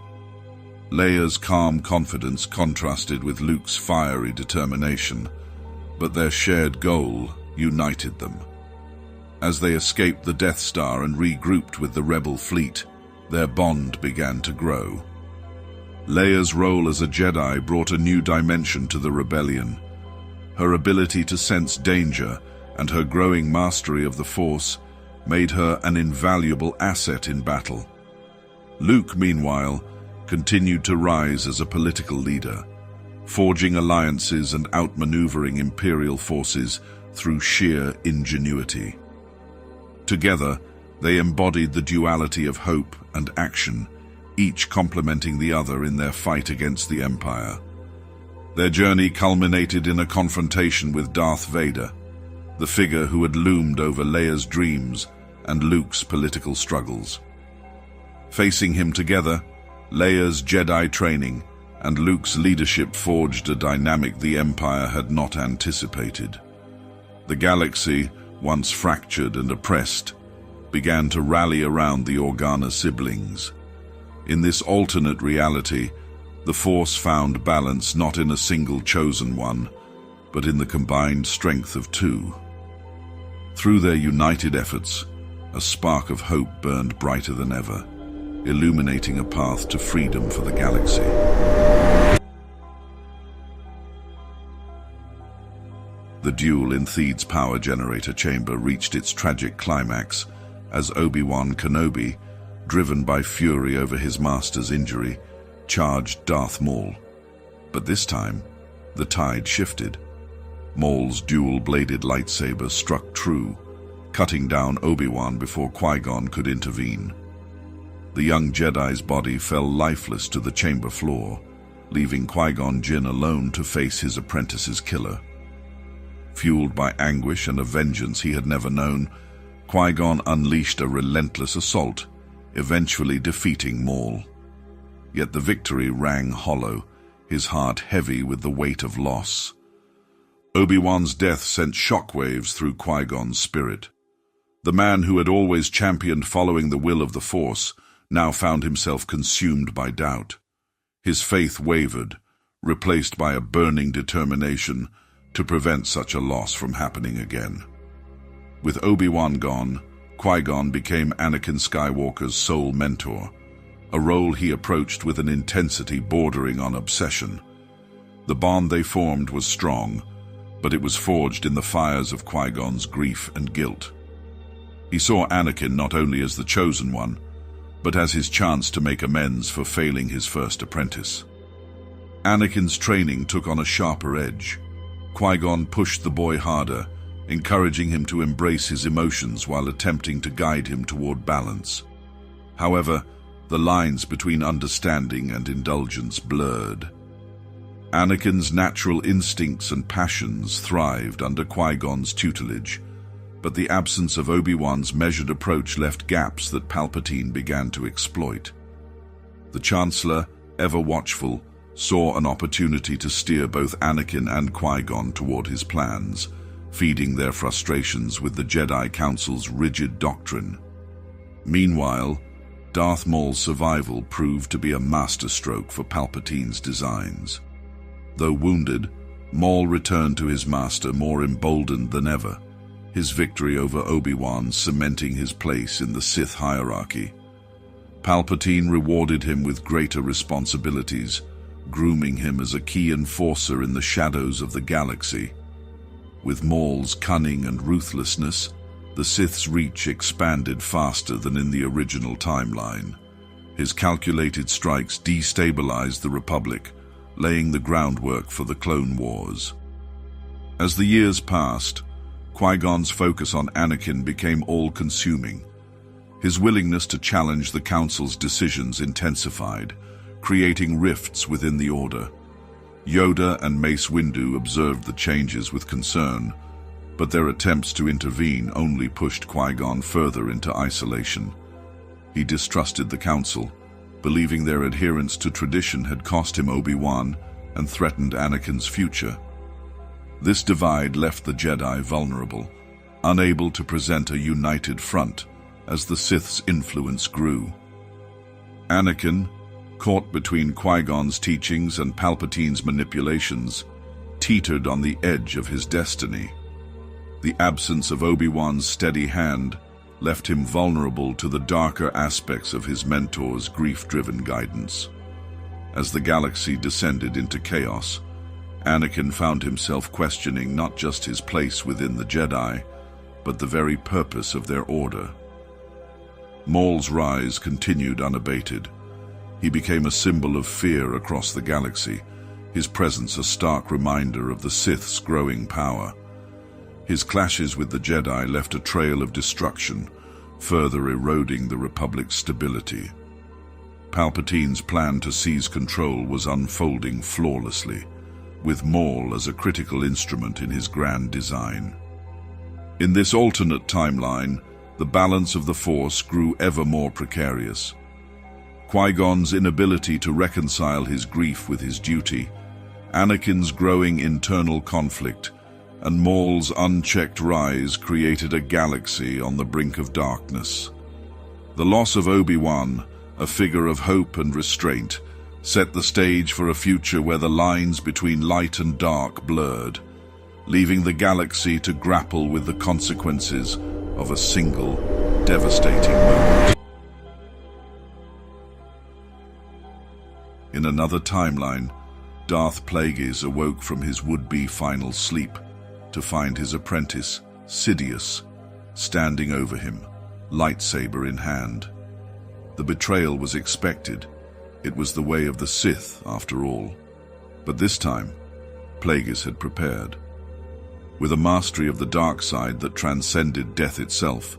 Leia's calm confidence contrasted with Luke's fiery determination, but their shared goal united them. As they escaped the Death Star and regrouped with the rebel fleet, their bond began to grow. Leia's role as a Jedi brought a new dimension to the rebellion. Her ability to sense danger and her growing mastery of the Force made her an invaluable asset in battle. Luke, meanwhile, continued to rise as a political leader, forging alliances and outmaneuvering Imperial forces through sheer ingenuity. Together, they embodied the duality of hope and action, each complementing the other in their fight against the Empire. Their journey culminated in a confrontation with Darth Vader, the figure who had loomed over Leia's dreams and Luke's political struggles. Facing him together, Leia's Jedi training and Luke's leadership forged a dynamic the Empire had not anticipated. The galaxy, once fractured and oppressed, began to rally around the Organa siblings. In this alternate reality, the Force found balance not in a single chosen one, but in the combined strength of two. Through their united efforts, a spark of hope burned brighter than ever, illuminating a path to freedom for the galaxy. The duel in Theed's power generator chamber reached its tragic climax as Obi-Wan Kenobi, driven by fury over his master's injury, charged Darth Maul. But this time, the tide shifted. Maul's dual-bladed lightsaber struck true, cutting down Obi-Wan before Qui-Gon could intervene. The young Jedi's body fell lifeless to the chamber floor, leaving Qui-Gon Jinn alone to face his apprentice's killer. Fueled by anguish and a vengeance he had never known, Qui-Gon unleashed a relentless assault, eventually defeating Maul. Yet the victory rang hollow, his heart heavy with the weight of loss. Obi-Wan's death sent shockwaves through Qui-Gon's spirit. The man who had always championed following the will of the Force now found himself consumed by doubt. His faith wavered, replaced by a burning determination to prevent such a loss from happening again. With Obi-Wan gone, Qui-Gon became Anakin Skywalker's sole mentor, a role he approached with an intensity bordering on obsession. The bond they formed was strong, but it was forged in the fires of Qui-Gon's grief and guilt. He saw Anakin not only as the chosen one, but as his chance to make amends for failing his first apprentice. Anakin's training took on a sharper edge. Qui-Gon pushed the boy harder, encouraging him to embrace his emotions while attempting to guide him toward balance. However, the lines between understanding and indulgence blurred. Anakin's natural instincts and passions thrived under Qui-Gon's tutelage, but the absence of Obi-Wan's measured approach left gaps that Palpatine began to exploit. The Chancellor, ever watchful, saw an opportunity to steer both Anakin and Qui-Gon toward his plans, feeding their frustrations with the Jedi Council's rigid doctrine. Meanwhile, Darth Maul's survival proved to be a masterstroke for Palpatine's designs. Though wounded, Maul returned to his master more emboldened than ever, his victory over Obi-Wan cementing his place in the Sith hierarchy. Palpatine rewarded him with greater responsibilities, grooming him as a key enforcer in the shadows of the galaxy. With Maul's cunning and ruthlessness, the Sith's reach expanded faster than in the original timeline. His calculated strikes destabilized the Republic, laying the groundwork for the Clone Wars. As the years passed, Qui-Gon's focus on Anakin became all-consuming. His willingness to challenge the Council's decisions intensified, creating rifts within the Order. Yoda and Mace Windu observed the changes with concern, but their attempts to intervene only pushed Qui-Gon further into isolation. He distrusted the Council, believing their adherence to tradition had cost him Obi-Wan and threatened Anakin's future. This divide left the Jedi vulnerable, unable to present a united front as the Sith's influence grew. Anakin, caught between Qui-Gon's teachings and Palpatine's manipulations, teetered on the edge of his destiny. The absence of Obi-Wan's steady hand left him vulnerable to the darker aspects of his mentor's grief-driven guidance. As the galaxy descended into chaos, Anakin found himself questioning not just his place within the Jedi, but the very purpose of their order. Maul's rise continued unabated. He became a symbol of fear across the galaxy, his presence a stark reminder of the Sith's growing power. His clashes with the Jedi left a trail of destruction, further eroding the Republic's stability. Palpatine's plan to seize control was unfolding flawlessly, with Maul as a critical instrument in his grand design. In this alternate timeline, the balance of the Force grew ever more precarious. Qui-Gon's inability to reconcile his grief with his duty, Anakin's growing internal conflict, and Maul's unchecked rise created a galaxy on the brink of darkness. The loss of Obi-Wan, a figure of hope and restraint, set the stage for a future where the lines between light and dark blurred, leaving the galaxy to grapple with the consequences of a single, devastating moment. In another timeline, Darth Plagueis awoke from his would-be final sleep to find his apprentice, Sidious, standing over him, lightsaber in hand. The betrayal was expected. It was the way of the Sith, after all. But this time, Plagueis had prepared. With a mastery of the dark side that transcended death itself,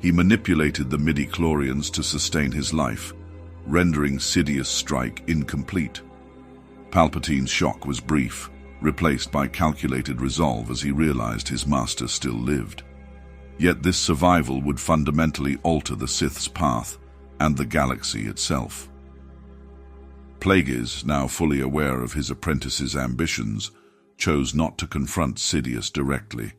he manipulated the midi-chlorians to sustain his life, rendering Sidious' strike incomplete. Palpatine's shock was brief, replaced by calculated resolve as he realized his master still lived. Yet this survival would fundamentally alter the Sith's path and the galaxy itself. Plagueis, now fully aware of his apprentice's ambitions, chose not to confront Sidious directly.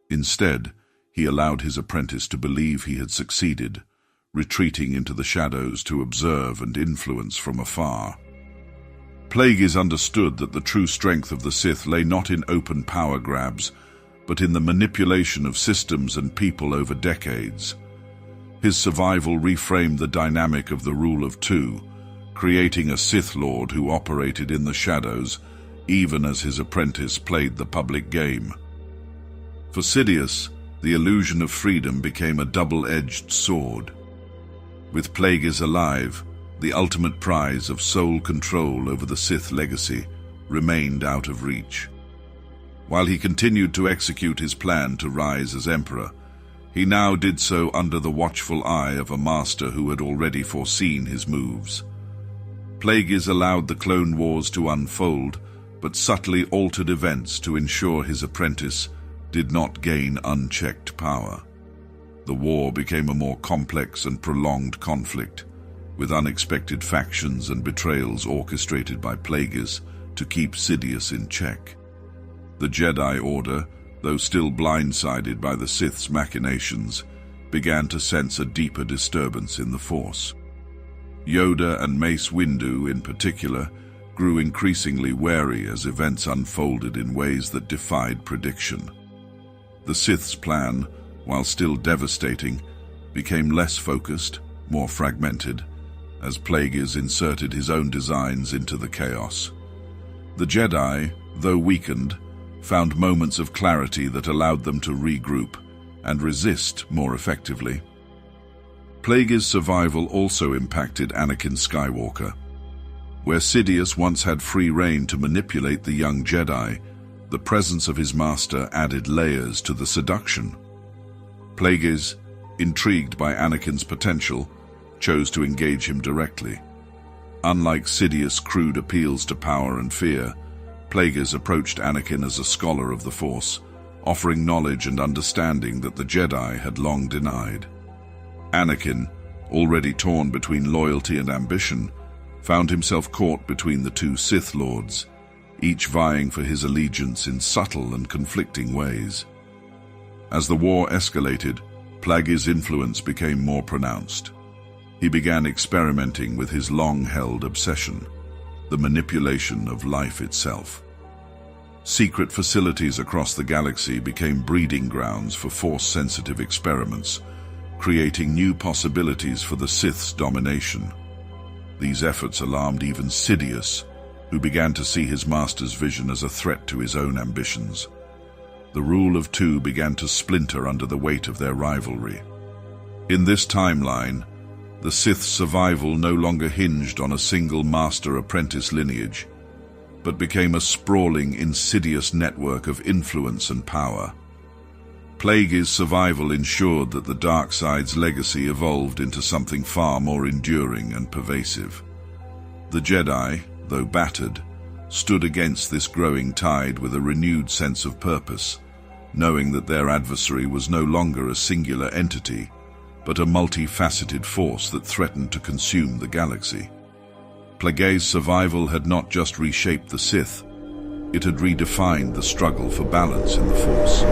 Instead, he allowed his apprentice to believe he had succeeded, retreating into the shadows to observe and influence from afar. Plagueis understood that the true strength of the Sith lay not in open power grabs, but in the manipulation of systems and people over decades. His survival reframed the dynamic of the rule of two, creating a Sith Lord who operated in the shadows, even as his apprentice played the public game. For Sidious, the illusion of freedom became a double-edged sword. With Plagueis alive, the ultimate prize of sole control over the Sith legacy remained out of reach. While he continued to execute his plan to rise as Emperor, he now did so under the watchful eye of a master who had already foreseen his moves. Plagueis allowed the Clone Wars to unfold, but subtly altered events to ensure his apprentice did not gain unchecked power. The war became a more complex and prolonged conflict, with unexpected factions and betrayals orchestrated by Plagueis to keep Sidious in check. The Jedi Order, though still blindsided by the Sith's machinations, began to sense a deeper disturbance in the Force. Yoda and Mace Windu, in particular, grew increasingly wary as events unfolded in ways that defied prediction. The Sith's plan, while still devastating, became less focused, more fragmented, as Plagueis inserted his own designs into the chaos. The Jedi, though weakened, found moments of clarity that allowed them to regroup and resist more effectively. Plagueis' survival also impacted Anakin Skywalker. Where Sidious once had free rein to manipulate the young Jedi, the presence of his master added layers to the seduction. Plagueis, intrigued by Anakin's potential, chose to engage him directly. Unlike Sidious' crude appeals to power and fear, Plagueis approached Anakin as a scholar of the Force, offering knowledge and understanding that the Jedi had long denied. Anakin, already torn between loyalty and ambition, found himself caught between the two Sith Lords, each vying for his allegiance in subtle and conflicting ways. As the war escalated, Plagueis' influence became more pronounced. He began experimenting with his long-held obsession, the manipulation of life itself. Secret facilities across the galaxy became breeding grounds for Force-sensitive experiments, creating new possibilities for the Sith's domination. These efforts alarmed even Sidious, who began to see his master's vision as a threat to his own ambitions. The rule of two began to splinter under the weight of their rivalry. In this timeline, the Sith's survival no longer hinged on a single master-apprentice lineage, but became a sprawling, insidious network of influence and power. Plagueis' survival ensured that the dark side's legacy evolved into something far more enduring and pervasive. The Jedi, though battered, stood against this growing tide with a renewed sense of purpose, knowing that their adversary was no longer a singular entity, but a multifaceted force that threatened to consume the galaxy. Plagueis' survival had not just reshaped the Sith, it had redefined the struggle for balance in the Force.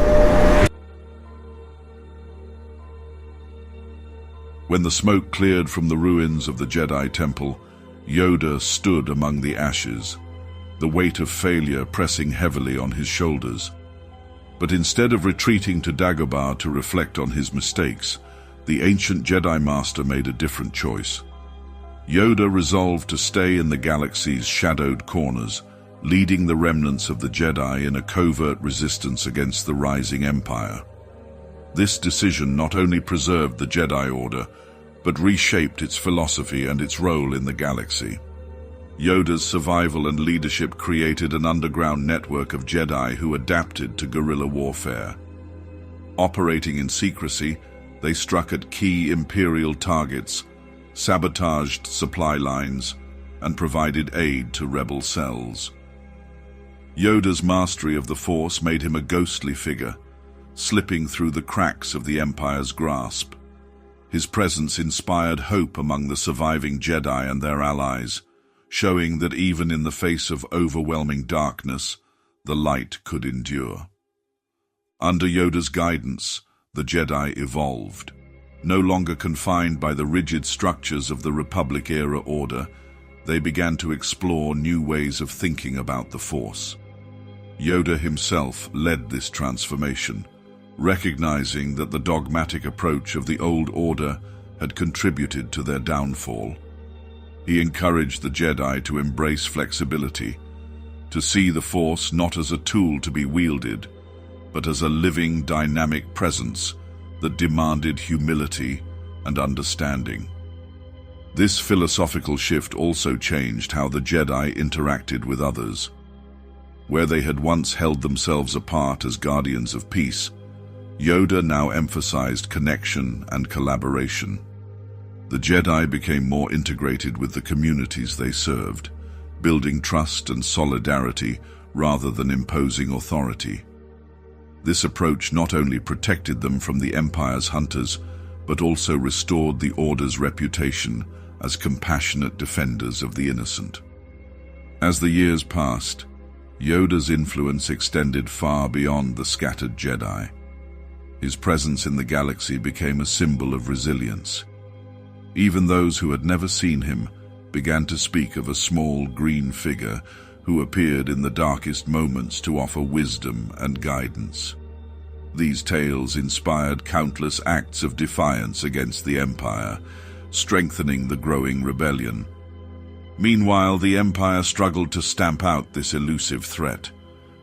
When the smoke cleared from the ruins of the Jedi Temple, Yoda stood among the ashes, the weight of failure pressing heavily on his shoulders. But instead of retreating to Dagobah to reflect on his mistakes, the ancient Jedi Master made a different choice. Yoda resolved to stay in the galaxy's shadowed corners, leading the remnants of the Jedi in a covert resistance against the rising Empire. This decision not only preserved the Jedi Order, but reshaped its philosophy and its role in the galaxy. Yoda's survival and leadership created an underground network of Jedi who adapted to guerrilla warfare. Operating in secrecy, they struck at key Imperial targets, sabotaged supply lines, and provided aid to rebel cells. Yoda's mastery of the Force made him a ghostly figure, slipping through the cracks of the Empire's grasp. His presence inspired hope among the surviving Jedi and their allies, showing that even in the face of overwhelming darkness, the light could endure. Under Yoda's guidance, the Jedi evolved. No longer confined by the rigid structures of the Republic-era order, they began to explore new ways of thinking about the Force. Yoda himself led this transformation, recognizing that the dogmatic approach of the old order had contributed to their downfall. He encouraged the Jedi to embrace flexibility, to see the Force not as a tool to be wielded, but as a living, dynamic presence that demanded humility and understanding. This philosophical shift also changed how the Jedi interacted with others. Where they had once held themselves apart as guardians of peace, Yoda now emphasized connection and collaboration. The Jedi became more integrated with the communities they served, building trust and solidarity rather than imposing authority. This approach not only protected them from the Empire's hunters, but also restored the Order's reputation as compassionate defenders of the innocent. As the years passed, Yoda's influence extended far beyond the scattered Jedi. His presence in the galaxy became a symbol of resilience. Even those who had never seen him began to speak of a small green figure who appeared in the darkest moments to offer wisdom and guidance. These tales inspired countless acts of defiance against the Empire, strengthening the growing rebellion. Meanwhile, the Empire struggled to stamp out this elusive threat.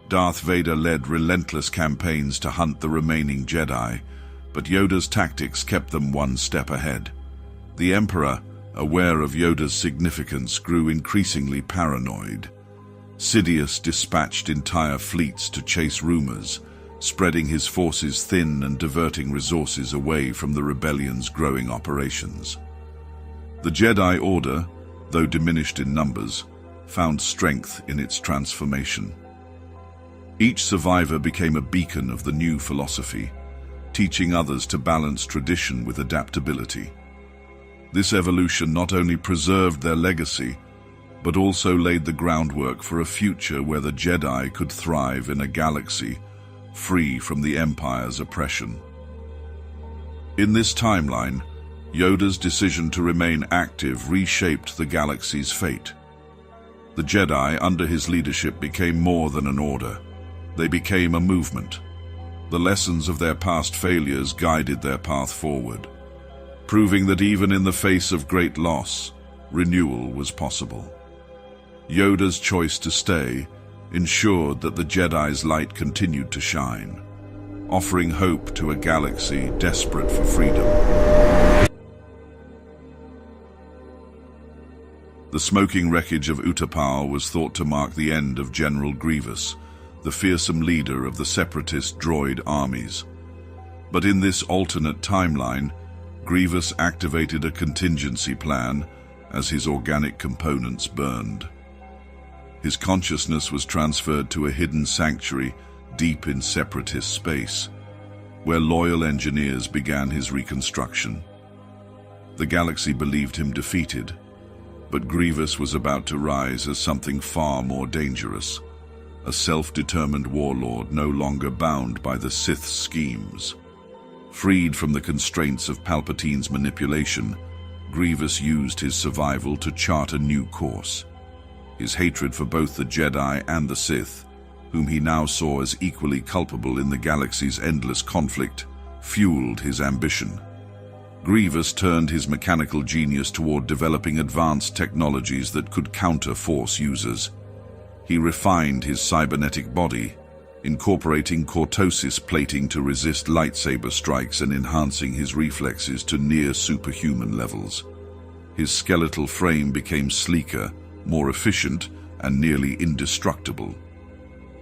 Darth Vader led relentless campaigns to hunt the remaining Jedi, but Yoda's tactics kept them one step ahead. The Emperor, aware of Yoda's significance, grew increasingly paranoid. Sidious dispatched entire fleets to chase rumors, spreading his forces thin and diverting resources away from the rebellion's growing operations. The Jedi Order, though diminished in numbers, found strength in its transformation. Each survivor became a beacon of the new philosophy, teaching others to balance tradition with adaptability. This evolution not only preserved their legacy, but also laid the groundwork for a future where the Jedi could thrive in a galaxy free from the Empire's oppression. In this timeline, Yoda's decision to remain active reshaped the galaxy's fate. The Jedi, under his leadership, became more than an order. They became a movement. The lessons of their past failures guided their path forward, proving that even in the face of great loss, renewal was possible. Yoda's choice to stay ensured that the Jedi's light continued to shine, offering hope to a galaxy desperate for freedom. The smoking wreckage of Utapau was thought to mark the end of General Grievous, the fearsome leader of the separatist droid armies. But in this alternate timeline, Grievous activated a contingency plan as his organic components burned. His consciousness was transferred to a hidden sanctuary deep in separatist space, where loyal engineers began his reconstruction. The galaxy believed him defeated, but Grievous was about to rise as something far more dangerous, a self-determined warlord no longer bound by the Sith's schemes. Freed from the constraints of Palpatine's manipulation, Grievous used his survival to chart a new course. His hatred for both the Jedi and the Sith, whom he now saw as equally culpable in the galaxy's endless conflict, fueled his ambition. Grievous turned his mechanical genius toward developing advanced technologies that could counter Force users. He refined his cybernetic body, incorporating cortosis plating to resist lightsaber strikes and enhancing his reflexes to near superhuman levels. His skeletal frame became sleeker, more efficient, and nearly indestructible.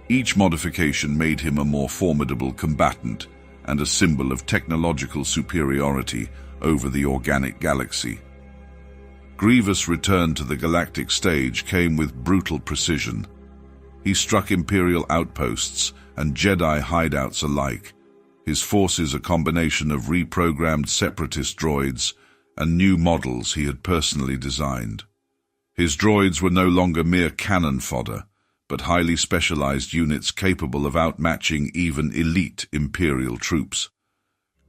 Each modification made him a more formidable combatant and a symbol of technological superiority over the organic galaxy. Grievous' return to the galactic stage came with brutal precision. He struck Imperial outposts and Jedi hideouts alike, his forces a combination of reprogrammed separatist droids and new models he had personally designed. His droids were no longer mere cannon fodder, but highly specialized units capable of outmatching even elite Imperial troops.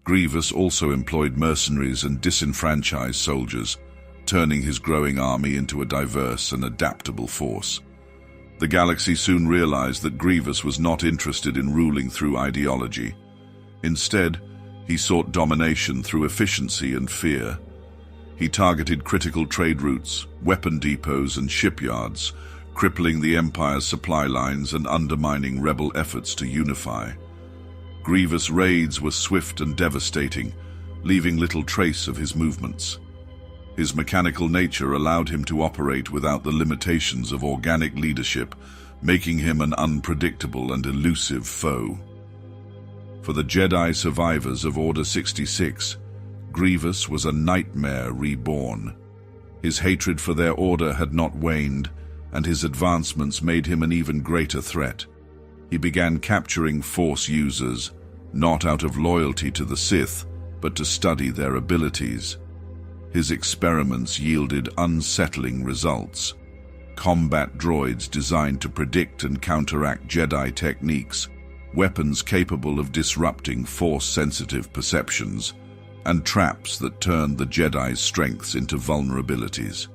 Grievous also employed mercenaries and disenfranchised soldiers, turning his growing army into a diverse and adaptable force. The galaxy soon realized that Grievous was not interested in ruling through ideology. Instead, he sought domination through efficiency and fear. He targeted critical trade routes, weapon depots, and shipyards, crippling the Empire's supply lines and undermining rebel efforts to unify. Grievous' raids were swift and devastating, leaving little trace of his movements. His mechanical nature allowed him to operate without the limitations of organic leadership, making him an unpredictable and elusive foe. For the Jedi survivors of Order 66, Grievous was a nightmare reborn. His hatred for their order had not waned, and his advancements made him an even greater threat. He began capturing Force users, not out of loyalty to the Sith, but to study their abilities. His experiments yielded unsettling results. Combat droids designed to predict and counteract Jedi techniques, weapons capable of disrupting Force-sensitive perceptions, and traps that turned the Jedi's strengths into vulnerabilities.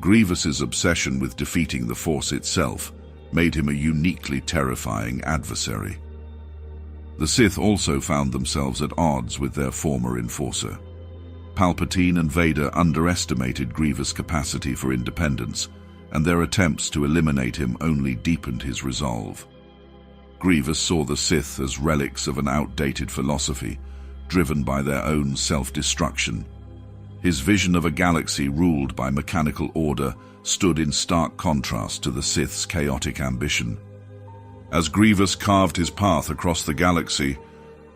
Grievous's obsession with defeating the Force itself made him a uniquely terrifying adversary. The Sith also found themselves at odds with their former enforcer. Palpatine and Vader underestimated Grievous' capacity for independence, and their attempts to eliminate him only deepened his resolve. Grievous saw the Sith as relics of an outdated philosophy, driven by their own self-destruction. His vision of a galaxy ruled by mechanical order stood in stark contrast to the Sith's chaotic ambition. As Grievous carved his path across the galaxy,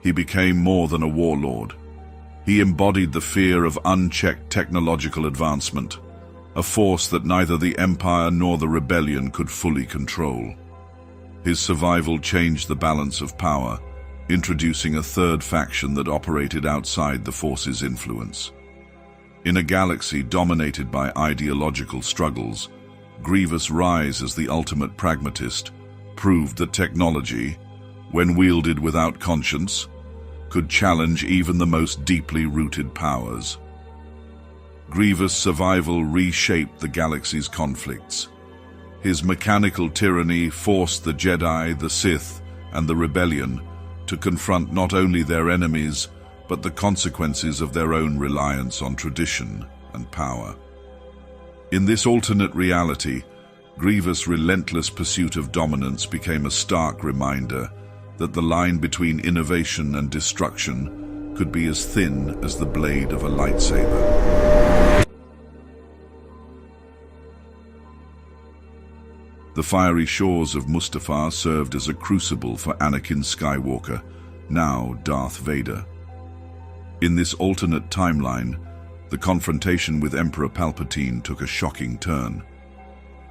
he became more than a warlord. He embodied the fear of unchecked technological advancement, a force that neither the Empire nor the Rebellion could fully control. His survival changed the balance of power, introducing a third faction that operated outside the Force's influence. In a galaxy dominated by ideological struggles, Grievous' rise as the ultimate pragmatist proved that technology, when wielded without conscience, could challenge even the most deeply rooted powers. Grievous' survival reshaped the galaxy's conflicts. His mechanical tyranny forced the Jedi, the Sith, and the Rebellion to confront not only their enemies, but the consequences of their own reliance on tradition and power. In this alternate reality, Grievous' relentless pursuit of dominance became a stark reminder that the line between innovation and destruction could be as thin as the blade of a lightsaber. The fiery shores of Mustafar served as a crucible for Anakin Skywalker, now Darth Vader. In this alternate timeline, the confrontation with Emperor Palpatine took a shocking turn.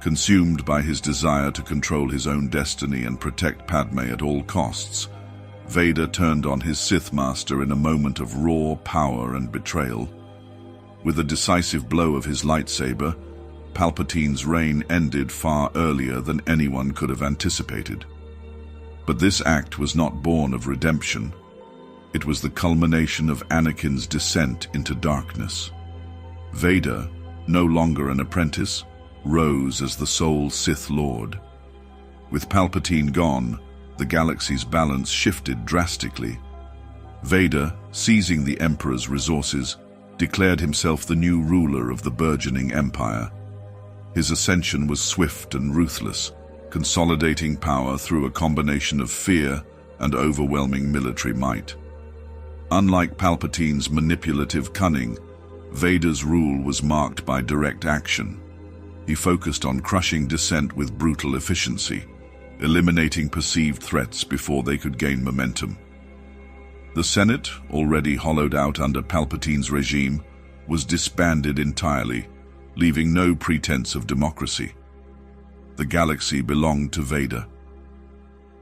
Consumed by his desire to control his own destiny and protect Padmé at all costs, Vader turned on his Sith Master in a moment of raw power and betrayal. With a decisive blow of his lightsaber, Palpatine's reign ended far earlier than anyone could have anticipated. But this act was not born of redemption. It was the culmination of Anakin's descent into darkness. Vader, no longer an apprentice, rose as the sole Sith Lord. With Palpatine gone, the galaxy's balance shifted drastically. Vader, seizing the Emperor's resources, declared himself the new ruler of the burgeoning Empire. His ascension was swift and ruthless, consolidating power through a combination of fear and overwhelming military might. Unlike Palpatine's manipulative cunning, Vader's rule was marked by direct action. He focused on crushing dissent with brutal efficiency, eliminating perceived threats before they could gain momentum. The Senate, already hollowed out under Palpatine's regime, was disbanded entirely, leaving no pretense of democracy. The galaxy belonged to Vader.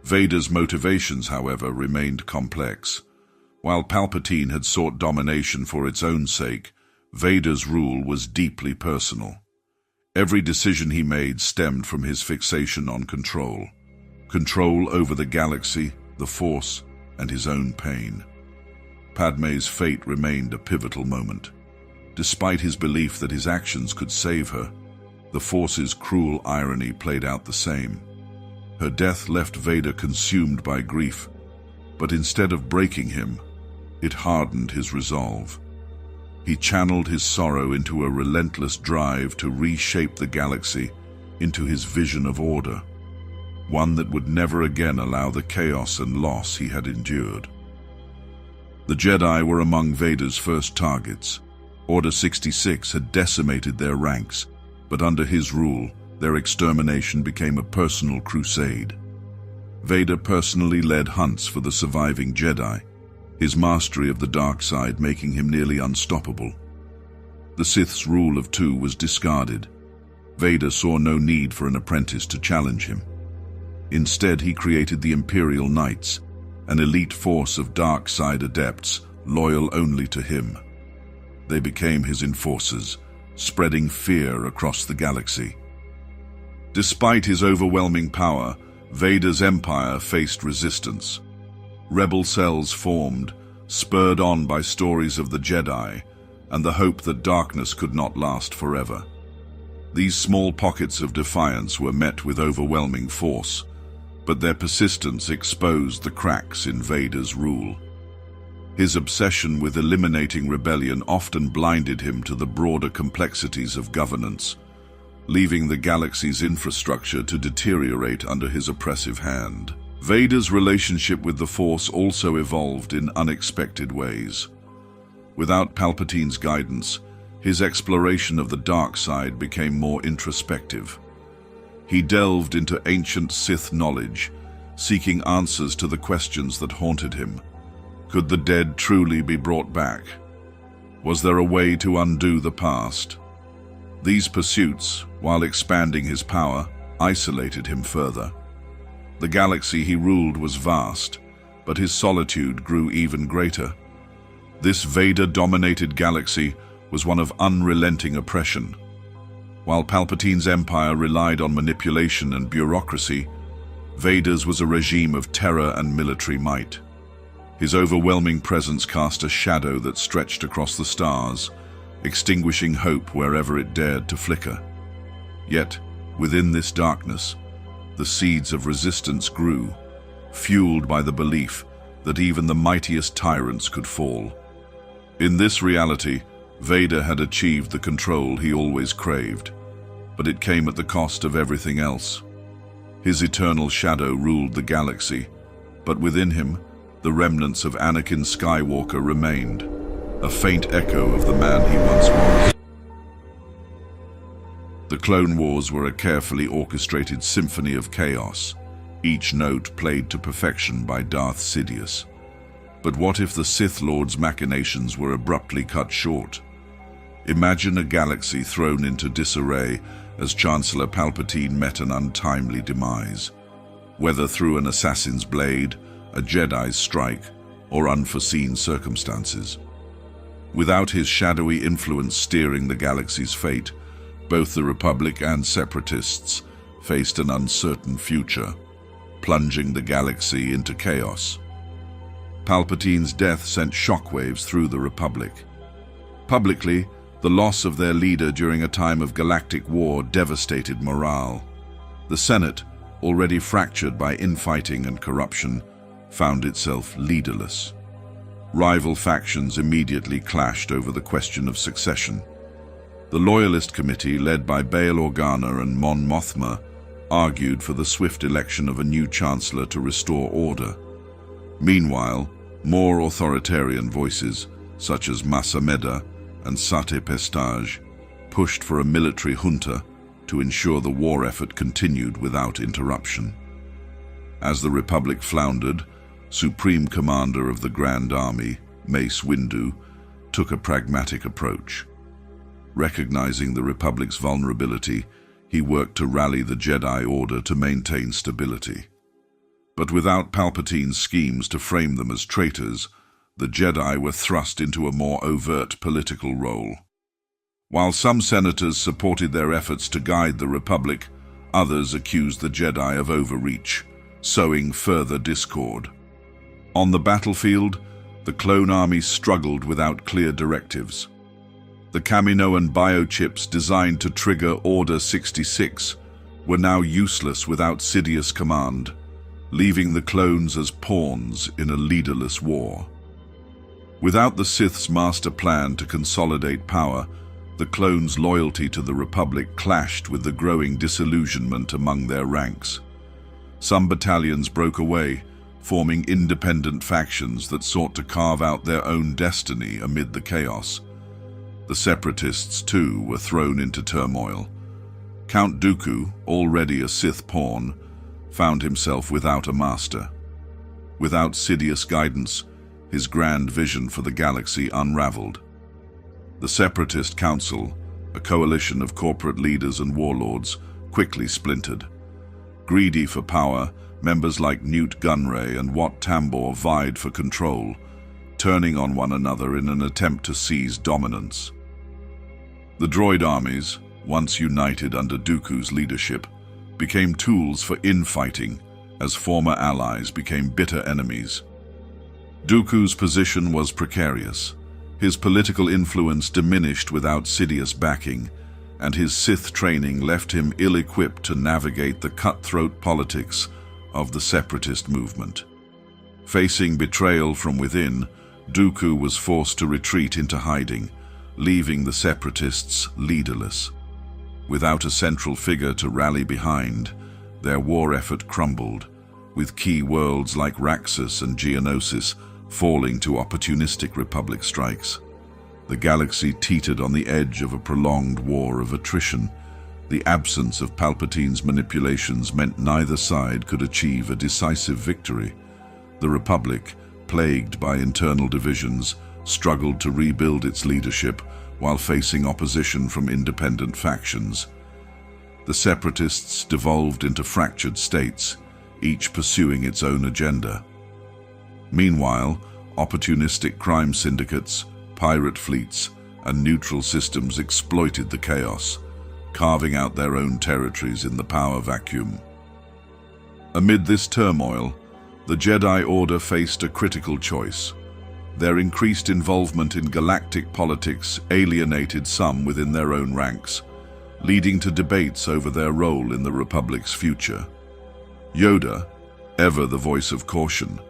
Vader's motivations, however, remained complex. While Palpatine had sought domination for its own sake, Vader's rule was deeply personal. Every decision he made stemmed from his fixation on control. Control over the galaxy, the Force, and his own pain. Padmé's fate remained a pivotal moment. Despite his belief that his actions could save her, the Force's cruel irony played out the same. Her death left Vader consumed by grief, but instead of breaking him, it hardened his resolve. He channeled his sorrow into a relentless drive to reshape the galaxy into his vision of order, one that would never again allow the chaos and loss he had endured. The Jedi were among Vader's first targets. Order 66 had decimated their ranks, but under his rule, their extermination became a personal crusade. Vader personally led hunts for the surviving Jedi, his mastery of the dark side making him nearly unstoppable. The Sith's rule of two was discarded. Vader saw no need for an apprentice to challenge him. Instead, he created the Imperial Knights, an elite force of dark side adepts loyal only to him. They became his enforcers, spreading fear across the galaxy. Despite his overwhelming power, Vader's empire faced resistance. Rebel cells formed, spurred on by stories of the Jedi and the hope that darkness could not last forever. These small pockets of defiance were met with overwhelming force, but their persistence exposed the cracks in Vader's rule. His obsession with eliminating rebellion often blinded him to the broader complexities of governance, leaving the galaxy's infrastructure to deteriorate under his oppressive hand. Vader's relationship with the Force also evolved in unexpected ways. Without Palpatine's guidance, his exploration of the dark side became more introspective. He delved into ancient Sith knowledge, seeking answers to the questions that haunted him. Could the dead truly be brought back? Was there a way to undo the past? These pursuits, while expanding his power, isolated him further. The galaxy he ruled was vast, but his solitude grew even greater. This Vader-dominated galaxy was one of unrelenting oppression. While Palpatine's empire relied on manipulation and bureaucracy, Vader's was a regime of terror and military might. His overwhelming presence cast a shadow that stretched across the stars, extinguishing hope wherever it dared to flicker. Yet, within this darkness, the seeds of resistance grew, fueled by the belief that even the mightiest tyrants could fall. In this reality, Vader had achieved the control he always craved, but it came at the cost of everything else. His eternal shadow ruled the galaxy, but within him, the remnants of Anakin Skywalker remained, a faint echo of the man he once was. The Clone Wars were a carefully orchestrated symphony of chaos, each note played to perfection by Darth Sidious. But what if the Sith Lord's machinations were abruptly cut short? Imagine a galaxy thrown into disarray as Chancellor Palpatine met an untimely demise, whether through an assassin's blade, a Jedi's strike, or unforeseen circumstances. Without his shadowy influence steering the galaxy's fate, both the Republic and Separatists faced an uncertain future, plunging the galaxy into chaos. Palpatine's death sent shockwaves through the Republic. Publicly, the loss of their leader during a time of galactic war devastated morale. The Senate, already fractured by infighting and corruption, found itself leaderless. Rival factions immediately clashed over the question of succession. The Loyalist Committee, led by Bail Organa and Mon Mothma, argued for the swift election of a new Chancellor to restore order. Meanwhile, more authoritarian voices, such as Masameda and Sate Pestage, pushed for a military junta to ensure the war effort continued without interruption. As the Republic floundered, Supreme Commander of the Grand Army, Mace Windu, took a pragmatic approach. Recognizing the Republic's vulnerability, he worked to rally the Jedi Order to maintain stability. But without Palpatine's schemes to frame them as traitors, the Jedi were thrust into a more overt political role. While some senators supported their efforts to guide the Republic, others accused the Jedi of overreach, sowing further discord. On the battlefield, the clone army struggled without clear directives. The Kaminoan biochips designed to trigger Order 66 were now useless without Sidious command, leaving the clones as pawns in a leaderless war. Without the Sith's master plan to consolidate power, the clones' loyalty to the Republic clashed with the growing disillusionment among their ranks. Some battalions broke away, forming independent factions that sought to carve out their own destiny amid the chaos. The Separatists, too, were thrown into turmoil. Count Dooku, already a Sith pawn, found himself without a master. Without Sidious guidance, his grand vision for the galaxy unraveled. The Separatist Council, A coalition of corporate leaders and warlords quickly splintered. Greedy for power, members like Newt Gunray and Wat Tambor vied for control, turning on one another in an attempt to seize dominance. The droid armies, once united under Dooku's leadership, became tools for infighting as former allies became bitter enemies. Dooku's position was precarious. His political influence diminished without Sidious's backing, and his Sith training left him ill-equipped to navigate the cutthroat politics of the separatist movement. Facing betrayal from within, Dooku was forced to retreat into hiding, leaving the separatists leaderless. Without a central figure to rally behind, their war effort crumbled, with key worlds like Raxus and Geonosis falling to opportunistic Republic strikes. The galaxy teetered on the edge of a prolonged war of attrition. The absence of Palpatine's manipulations meant neither side could achieve a decisive victory. The Republic, plagued by internal divisions, struggled to rebuild its leadership while facing opposition from independent factions. The Separatists devolved into fractured states, each pursuing its own agenda. Meanwhile, opportunistic crime syndicates, pirate fleets, and neutral systems exploited the chaos, carving out their own territories in the power vacuum. Amid this turmoil, the Jedi Order faced a critical choice. Their increased involvement in galactic politics alienated some within their own ranks, leading to debates over their role in the Republic's future. Yoda, ever the voice of caution,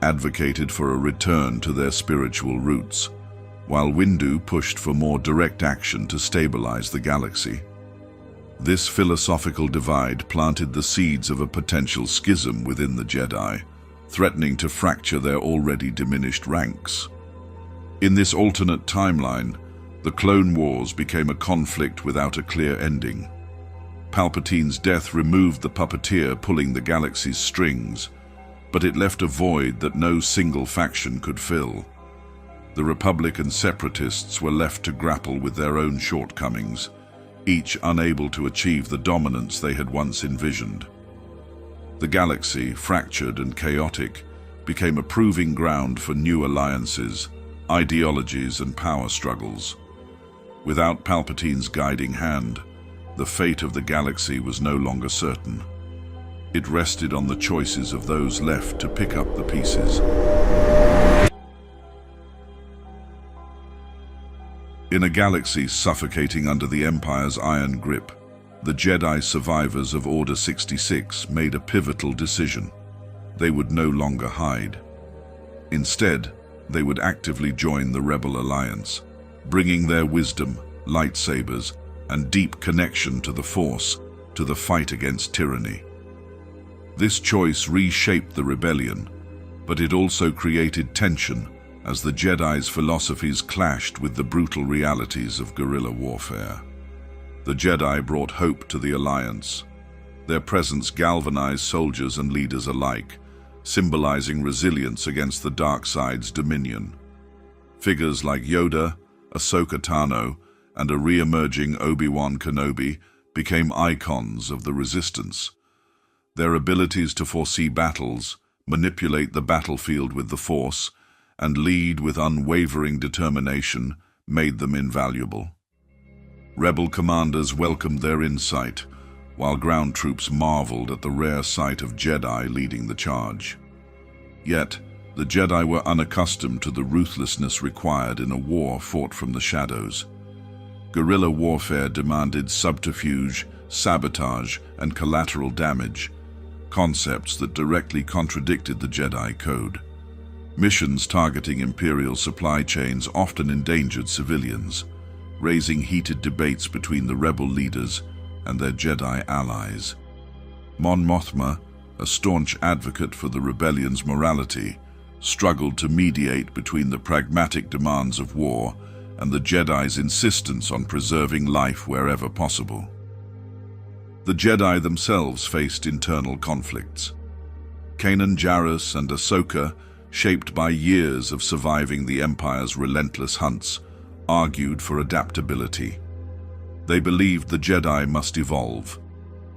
advocated for a return to their spiritual roots, while Windu pushed for more direct action to stabilize the galaxy. This philosophical divide planted the seeds of a potential schism within the Jedi, threatening to fracture their already diminished ranks. In this alternate timeline, the Clone Wars became a conflict without a clear ending. Palpatine's death removed the puppeteer pulling the galaxy's strings, but it left a void that no single faction could fill. The Republic and Separatists were left to grapple with their own shortcomings, each unable to achieve the dominance they had once envisioned. The galaxy, fractured and chaotic, became a proving ground for new alliances, ideologies, and power struggles. Without Palpatine's guiding hand, the fate of the galaxy was no longer certain. It rested on the choices of those left to pick up the pieces. In a galaxy suffocating under the Empire's iron grip, the Jedi survivors of Order 66 made a pivotal decision. They would no longer hide. Instead, they would actively join the Rebel Alliance, bringing their wisdom, lightsabers, and deep connection to the Force to the fight against tyranny. This choice reshaped the rebellion, but it also created tension as the Jedi's philosophies clashed with the brutal realities of guerrilla warfare. The Jedi brought hope to the Alliance. Their presence galvanized soldiers and leaders alike, symbolizing resilience against the dark side's dominion. Figures like Yoda, Ahsoka Tano, and a re-emerging Obi-Wan Kenobi became icons of the Resistance. Their abilities to foresee battles, manipulate the battlefield with the Force, and lead with unwavering determination made them invaluable. Rebel commanders welcomed their insight, while ground troops marveled at the rare sight of Jedi leading the charge. Yet, the Jedi were unaccustomed to the ruthlessness required in a war fought from the shadows. Guerrilla warfare demanded subterfuge, sabotage, and collateral damage, concepts that directly contradicted the Jedi Code. Missions targeting Imperial supply chains often endangered civilians, raising heated debates between the rebel leaders and their Jedi allies. Mon Mothma, a staunch advocate for the rebellion's morality, struggled to mediate between the pragmatic demands of war and the Jedi's insistence on preserving life wherever possible. The Jedi themselves faced internal conflicts. Kanan Jarrus and Ahsoka, shaped by years of surviving the Empire's relentless hunts, argued for adaptability. They believed the Jedi must evolve,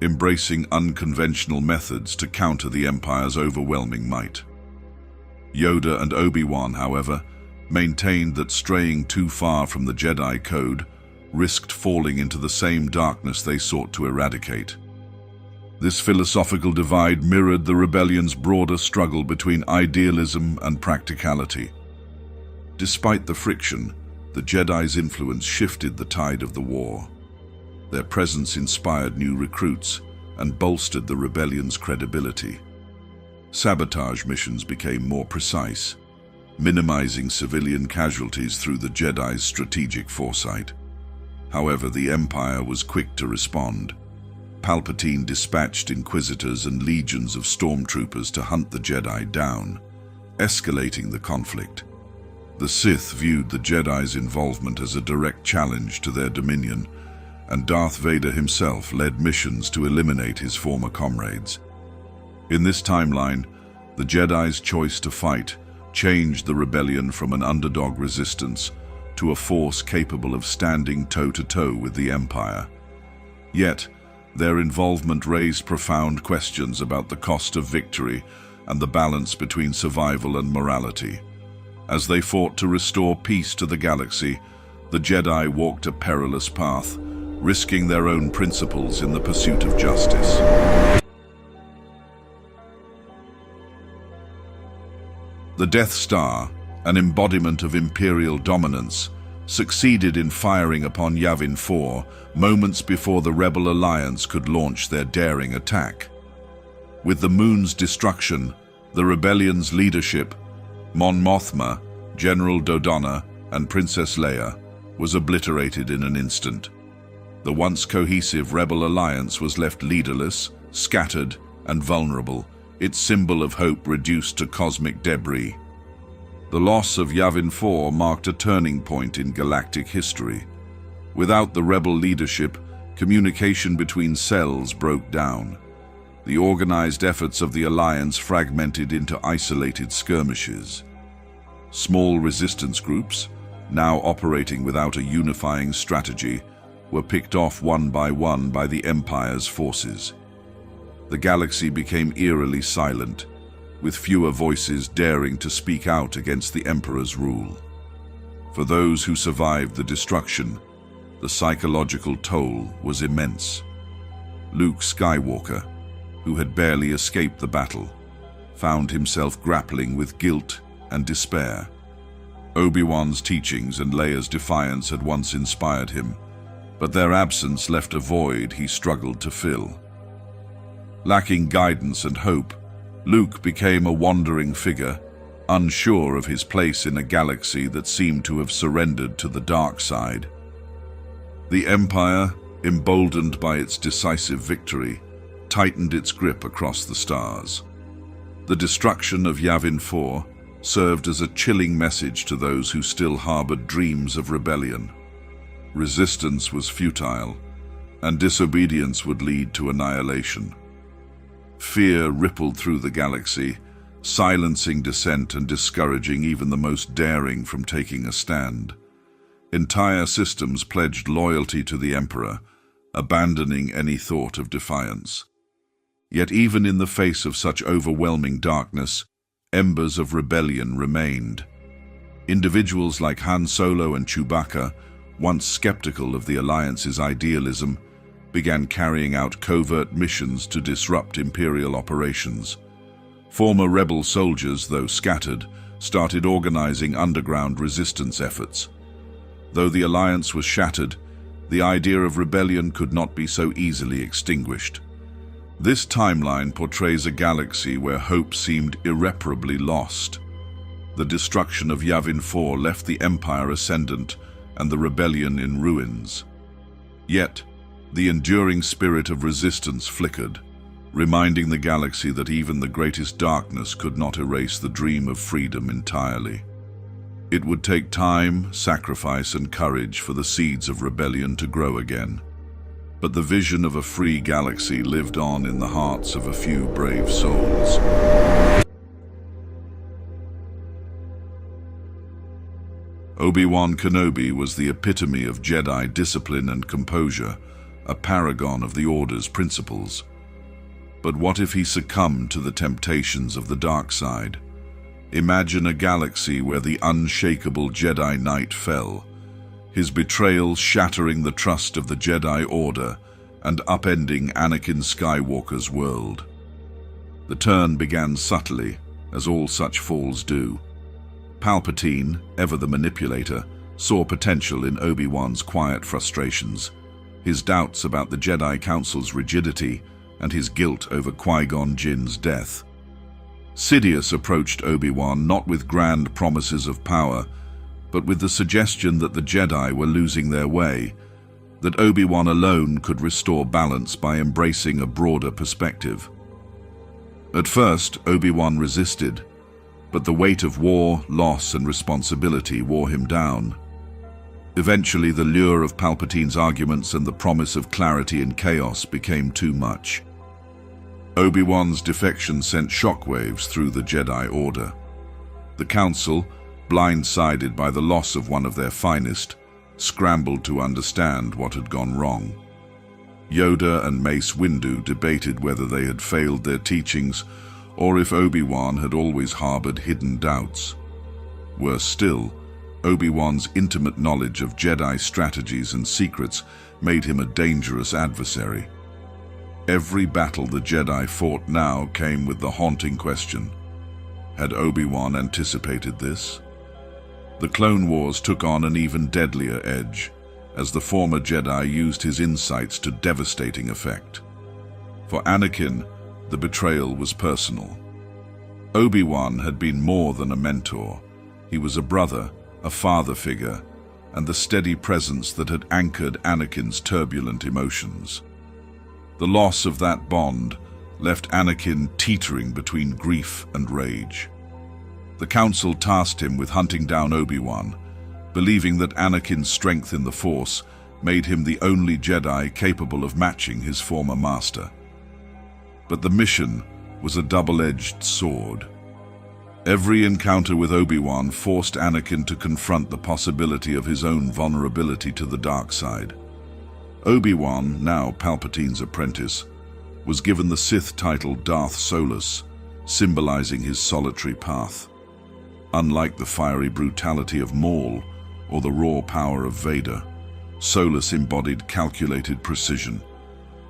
embracing unconventional methods to counter the Empire's overwhelming might. Yoda and Obi-Wan, however, maintained that straying too far from the Jedi Code risked falling into the same darkness they sought to eradicate. This philosophical divide mirrored the rebellion's broader struggle between idealism and practicality. Despite the friction, the Jedi's influence shifted the tide of the war. Their presence inspired new recruits and bolstered the rebellion's credibility. Sabotage missions became more precise, minimizing civilian casualties through the Jedi's strategic foresight. However, the Empire was quick to respond. Palpatine dispatched inquisitors and legions of stormtroopers to hunt the Jedi down, escalating the conflict. The Sith viewed the Jedi's involvement as a direct challenge to their dominion, and Darth Vader himself led missions to eliminate his former comrades. In this timeline, the Jedi's choice to fight changed the rebellion from an underdog resistance to a force capable of standing toe-to-toe with the Empire. Yet, their involvement raised profound questions about the cost of victory and the balance between survival and morality. As they fought to restore peace to the galaxy, the Jedi walked a perilous path, risking their own principles in the pursuit of justice. The Death Star, an embodiment of Imperial dominance, succeeded in firing upon Yavin 4 moments before the Rebel Alliance could launch their daring attack. With the moon's destruction, the rebellion's leadership, Mon Mothma, General Dodonna, and Princess Leia, was obliterated in an instant. The once cohesive Rebel Alliance was left leaderless, scattered, and vulnerable, its symbol of hope reduced to cosmic debris. The loss of Yavin 4 marked a turning point in galactic history. Without the rebel leadership, communication between cells broke down. The organized efforts of the Alliance fragmented into isolated skirmishes. Small resistance groups, now operating without a unifying strategy, were picked off one by the Empire's forces. The galaxy became eerily silent, with fewer voices daring to speak out against the Emperor's rule. For those who survived the destruction, the psychological toll was immense. Luke Skywalker, who had barely escaped the battle, found himself grappling with guilt and despair. Obi-Wan's teachings and Leia's defiance had once inspired him, but their absence left a void he struggled to fill. Lacking guidance and hope, Luke became a wandering figure, unsure of his place in a galaxy that seemed to have surrendered to the dark side. The Empire, emboldened by its decisive victory, tightened its grip across the stars. The destruction of Yavin 4 served as a chilling message to those who still harbored dreams of rebellion. Resistance was futile, and disobedience would lead to annihilation. Fear rippled through the galaxy, silencing dissent and discouraging even the most daring from taking a stand. Entire systems pledged loyalty to the Emperor, abandoning any thought of defiance. Yet even in the face of such overwhelming darkness, embers of rebellion remained. Individuals like Han Solo and Chewbacca, once skeptical of the Alliance's idealism, began carrying out covert missions to disrupt Imperial operations. Former rebel soldiers, though scattered, started organizing underground resistance efforts. Though the Alliance was shattered, the idea of rebellion could not be so easily extinguished. This timeline portrays a galaxy where hope seemed irreparably lost. The destruction of Yavin 4 left the Empire ascendant and the rebellion in ruins. Yet, the enduring spirit of resistance flickered, reminding the galaxy that even the greatest darkness could not erase the dream of freedom entirely. It would take time, sacrifice, and courage for the seeds of rebellion to grow again. But the vision of a free galaxy lived on in the hearts of a few brave souls. Obi-Wan Kenobi was the epitome of Jedi discipline and composure, a paragon of the Order's principles. But what if he succumbed to the temptations of the dark side? Imagine a galaxy where the unshakable Jedi Knight fell, his betrayal shattering the trust of the Jedi Order and upending Anakin Skywalker's world. The turn began subtly, as all such falls do. Palpatine, ever the manipulator, saw potential in Obi-Wan's quiet frustrations, his doubts about the Jedi Council's rigidity, and his guilt over Qui-Gon Jinn's death. Sidious approached Obi-Wan not with grand promises of power, but with the suggestion that the Jedi were losing their way, that Obi-Wan alone could restore balance by embracing a broader perspective. At first, Obi-Wan resisted, but the weight of war, loss, and responsibility wore him down. Eventually, the lure of Palpatine's arguments and the promise of clarity in chaos became too much. Obi-Wan's defection sent shockwaves through the Jedi Order. The Council, blindsided by the loss of one of their finest, scrambled to understand what had gone wrong. Yoda and Mace Windu debated whether they had failed their teachings or if Obi-Wan had always harbored hidden doubts. Worse still, Obi-Wan's intimate knowledge of Jedi strategies and secrets made him a dangerous adversary. Every battle the Jedi fought now came with the haunting question: had Obi-Wan anticipated this? The Clone Wars took on an even deadlier edge, as the former Jedi used his insights to devastating effect. For Anakin, the betrayal was personal. Obi-Wan had been more than a mentor. He was a brother, a father figure, and the steady presence that had anchored Anakin's turbulent emotions. The loss of that bond left Anakin teetering between grief and rage. The Council tasked him with hunting down Obi-Wan, believing that Anakin's strength in the Force made him the only Jedi capable of matching his former master. But the mission was a double-edged sword. Every encounter with Obi-Wan forced Anakin to confront the possibility of his own vulnerability to the dark side. Obi-Wan, now Palpatine's apprentice, was given the Sith title Darth Solus, symbolizing his solitary path. Unlike the fiery brutality of Maul or the raw power of Vader, Solus embodied calculated precision.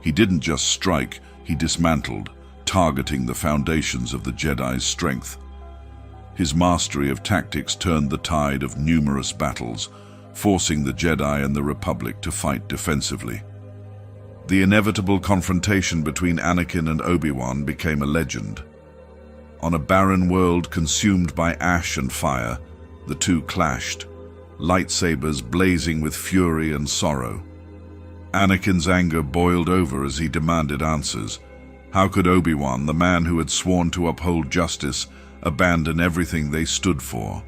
He didn't just strike, he dismantled, targeting the foundations of the Jedi's strength. His mastery of tactics turned the tide of numerous battles, forcing the Jedi and the Republic to fight defensively. The inevitable confrontation between Anakin and Obi-Wan became a legend. On a barren world consumed by ash and fire, the two clashed, lightsabers blazing with fury and sorrow. Anakin's anger boiled over as he demanded answers. How could Obi-Wan, the man who had sworn to uphold justice, abandon everything they stood for?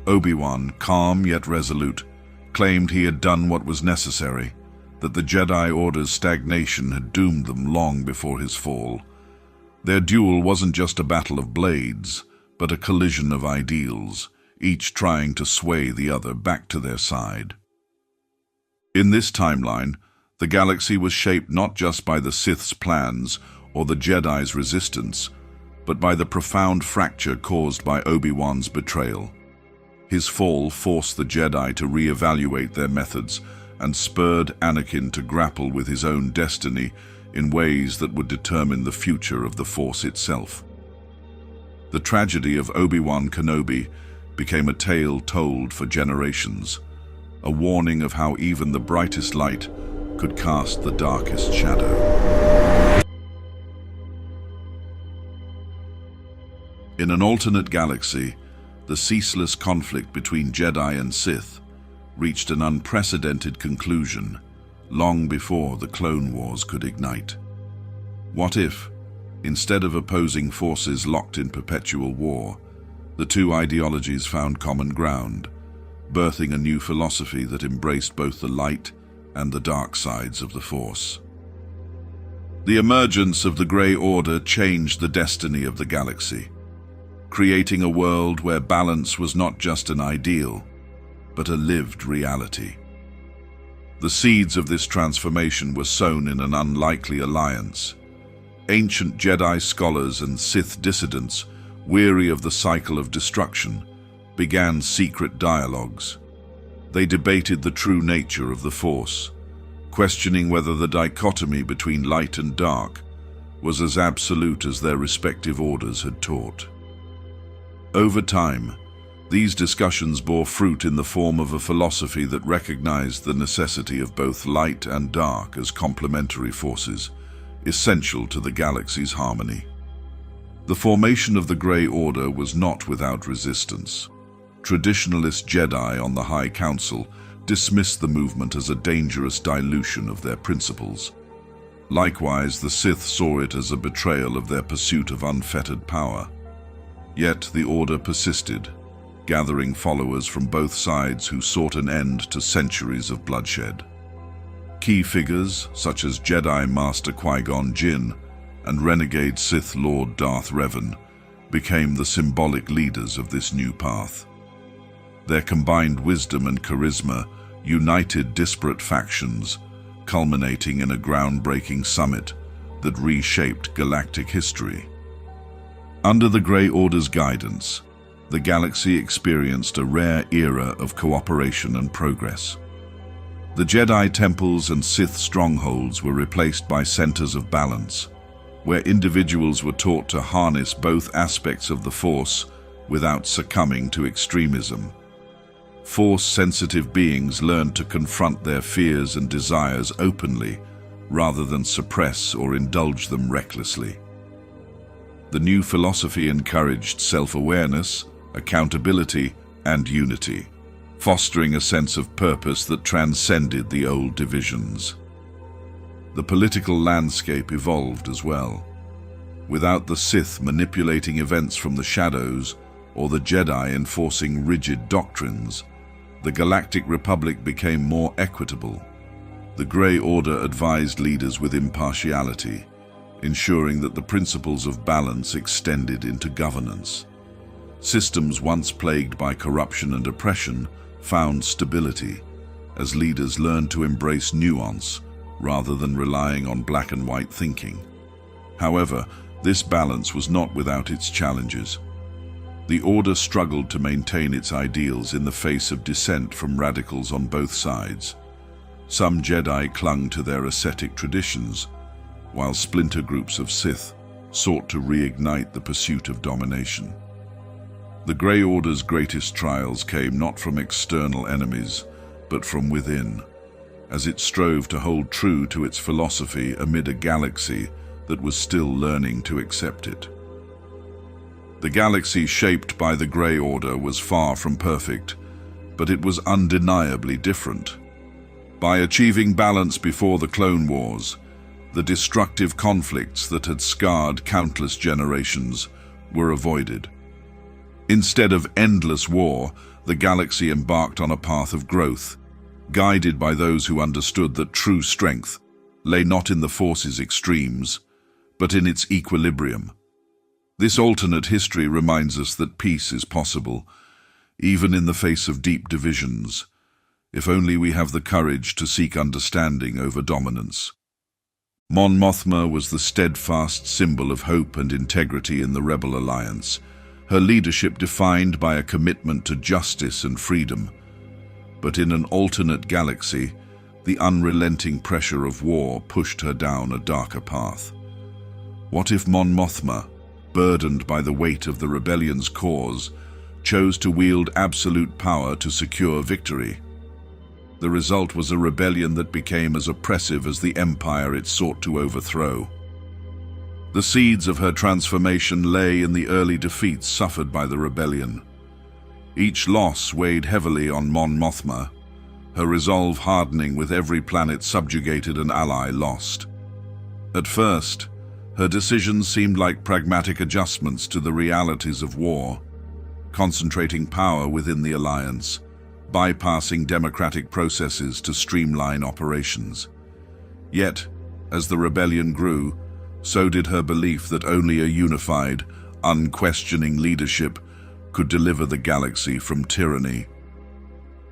Obi-Wan, calm yet resolute, claimed he had done what was necessary, that the Jedi Order's stagnation had doomed them long before his fall. Their duel wasn't just a battle of blades, but a collision of ideals, each trying to sway the other back to their side. In this timeline, the galaxy was shaped not just by the Sith's plans or the Jedi's resistance, but by the profound fracture caused by Obi-Wan's betrayal. His fall forced the Jedi to re-evaluate their methods and spurred Anakin to grapple with his own destiny in ways that would determine the future of the Force itself. The tragedy of Obi-Wan Kenobi became a tale told for generations, a warning of how even the brightest light could cast the darkest shadow. In an alternate galaxy, the ceaseless conflict between Jedi and Sith reached an unprecedented conclusion long before the Clone Wars could ignite. What if, instead of opposing forces locked in perpetual war, the two ideologies found common ground, birthing a new philosophy that embraced both the light and the dark sides of the Force? The emergence of the Grey Order changed the destiny of the galaxy, creating a world where balance was not just an ideal, but a lived reality. The seeds of this transformation were sown in an unlikely alliance. Ancient Jedi scholars and Sith dissidents, weary of the cycle of destruction, began secret dialogues. They debated the true nature of the Force, questioning whether the dichotomy between light and dark was as absolute as their respective orders had taught. Over time, these discussions bore fruit in the form of a philosophy that recognized the necessity of both light and dark as complementary forces, essential to the galaxy's harmony. The formation of the Grey Order was not without resistance. Traditionalist Jedi on the High Council dismissed the movement as a dangerous dilution of their principles. Likewise, the Sith saw it as a betrayal of their pursuit of unfettered power. Yet the Order persisted, gathering followers from both sides who sought an end to centuries of bloodshed. Key figures, such as Jedi Master Qui-Gon Jinn and renegade Sith Lord Darth Revan, became the symbolic leaders of this new path. Their combined wisdom and charisma united disparate factions, culminating in a groundbreaking summit that reshaped galactic history. Under the Grey Order's guidance, the galaxy experienced a rare era of cooperation and progress. The Jedi temples and Sith strongholds were replaced by centers of balance, where individuals were taught to harness both aspects of the Force without succumbing to extremism. Force-sensitive beings learned to confront their fears and desires openly, rather than suppress or indulge them recklessly. The new philosophy encouraged self-awareness, accountability, and unity, fostering a sense of purpose that transcended the old divisions. The political landscape evolved as well. Without the Sith manipulating events from the shadows, or the Jedi enforcing rigid doctrines, the Galactic Republic became more equitable. The Grey Order advised leaders with impartiality, ensuring that the principles of balance extended into governance. Systems once plagued by corruption and oppression found stability, as leaders learned to embrace nuance rather than relying on black and white thinking. However, this balance was not without its challenges. The Order struggled to maintain its ideals in the face of dissent from radicals on both sides. Some Jedi clung to their ascetic traditions, while splinter groups of Sith sought to reignite the pursuit of domination. The Grey Order's greatest trials came not from external enemies, but from within, as it strove to hold true to its philosophy amid a galaxy that was still learning to accept it. The galaxy shaped by the Grey Order was far from perfect, but it was undeniably different. By achieving balance before the Clone Wars, the destructive conflicts that had scarred countless generations were avoided. Instead of endless war, the galaxy embarked on a path of growth, guided by those who understood that true strength lay not in the Force's extremes, but in its equilibrium. This alternate history reminds us that peace is possible, even in the face of deep divisions, if only we have the courage to seek understanding over dominance. Mon Mothma was the steadfast symbol of hope and integrity in the Rebel Alliance, her leadership defined by a commitment to justice and freedom. But in an alternate galaxy, the unrelenting pressure of war pushed her down a darker path. What if Mon Mothma, burdened by the weight of the rebellion's cause, chose to wield absolute power to secure victory? The result was a rebellion that became as oppressive as the empire it sought to overthrow. The seeds of her transformation lay in the early defeats suffered by the rebellion. Each loss weighed heavily on Mon Mothma, her resolve hardening with every planet subjugated and ally lost. At first, her decisions seemed like pragmatic adjustments to the realities of war, concentrating power within the alliance, bypassing democratic processes to streamline operations. Yet, as the rebellion grew, so did her belief that only a unified, unquestioning leadership could deliver the galaxy from tyranny.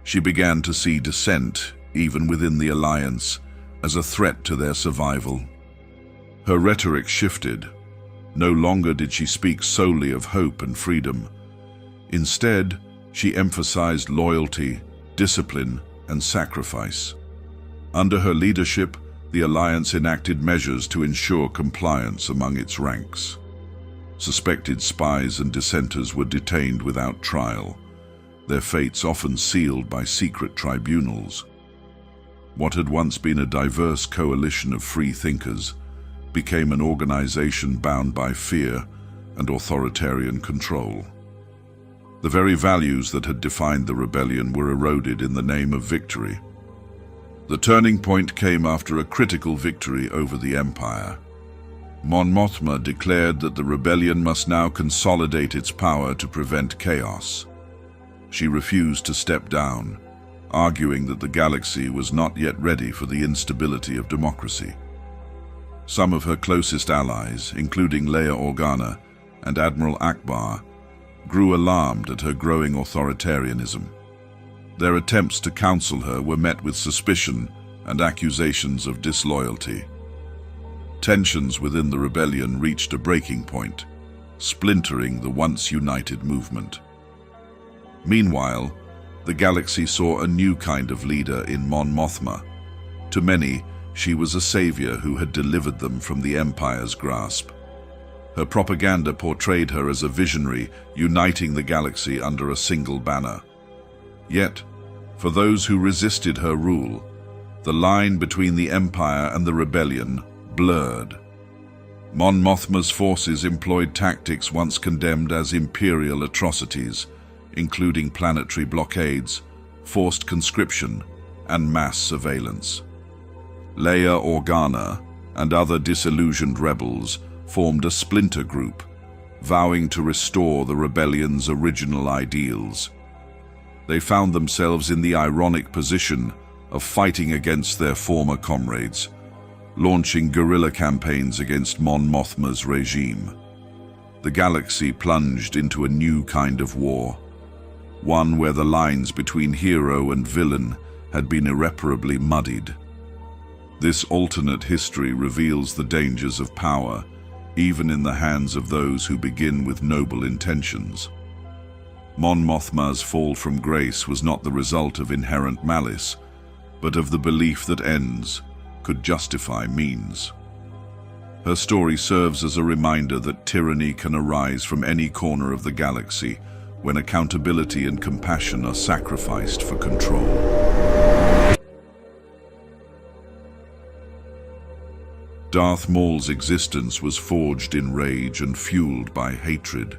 She began to see dissent, even within the Alliance, as a threat to their survival. Her rhetoric shifted. No longer did she speak solely of hope and freedom. Instead, she emphasized loyalty, discipline, and sacrifice. Under her leadership, the Alliance enacted measures to ensure compliance among its ranks. Suspected spies and dissenters were detained without trial, their fates often sealed by secret tribunals. What had once been a diverse coalition of free thinkers became an organization bound by fear and authoritarian control. The very values that had defined the rebellion were eroded in the name of victory. The turning point came after a critical victory over the Empire. Mon Mothma declared that the rebellion must now consolidate its power to prevent chaos. She refused to step down, arguing that the galaxy was not yet ready for the instability of democracy. Some of her closest allies, including Leia Organa and Admiral Akbar, grew alarmed at her growing authoritarianism. Their attempts to counsel her were met with suspicion and accusations of disloyalty. Tensions within the rebellion reached a breaking point, splintering the once united movement. Meanwhile, the galaxy saw a new kind of leader in Mon Mothma. To many, she was a savior who had delivered them from the Empire's grasp. Her propaganda portrayed her as a visionary, uniting the galaxy under a single banner. Yet, for those who resisted her rule, the line between the Empire and the rebellion blurred. Mon Mothma's forces employed tactics once condemned as imperial atrocities, including planetary blockades, forced conscription, and mass surveillance. Leia Organa and other disillusioned rebels formed a splinter group, vowing to restore the rebellion's original ideals. They found themselves in the ironic position of fighting against their former comrades, launching guerrilla campaigns against Mon Mothma's regime. The galaxy plunged into a new kind of war, one where the lines between hero and villain had been irreparably muddied. This alternate history reveals the dangers of power, even in the hands of those who begin with noble intentions. Mon Mothma's fall from grace was not the result of inherent malice, but of the belief that ends could justify means. Her story serves as a reminder that tyranny can arise from any corner of the galaxy when accountability and compassion are sacrificed for control. Darth Maul's existence was forged in rage and fueled by hatred.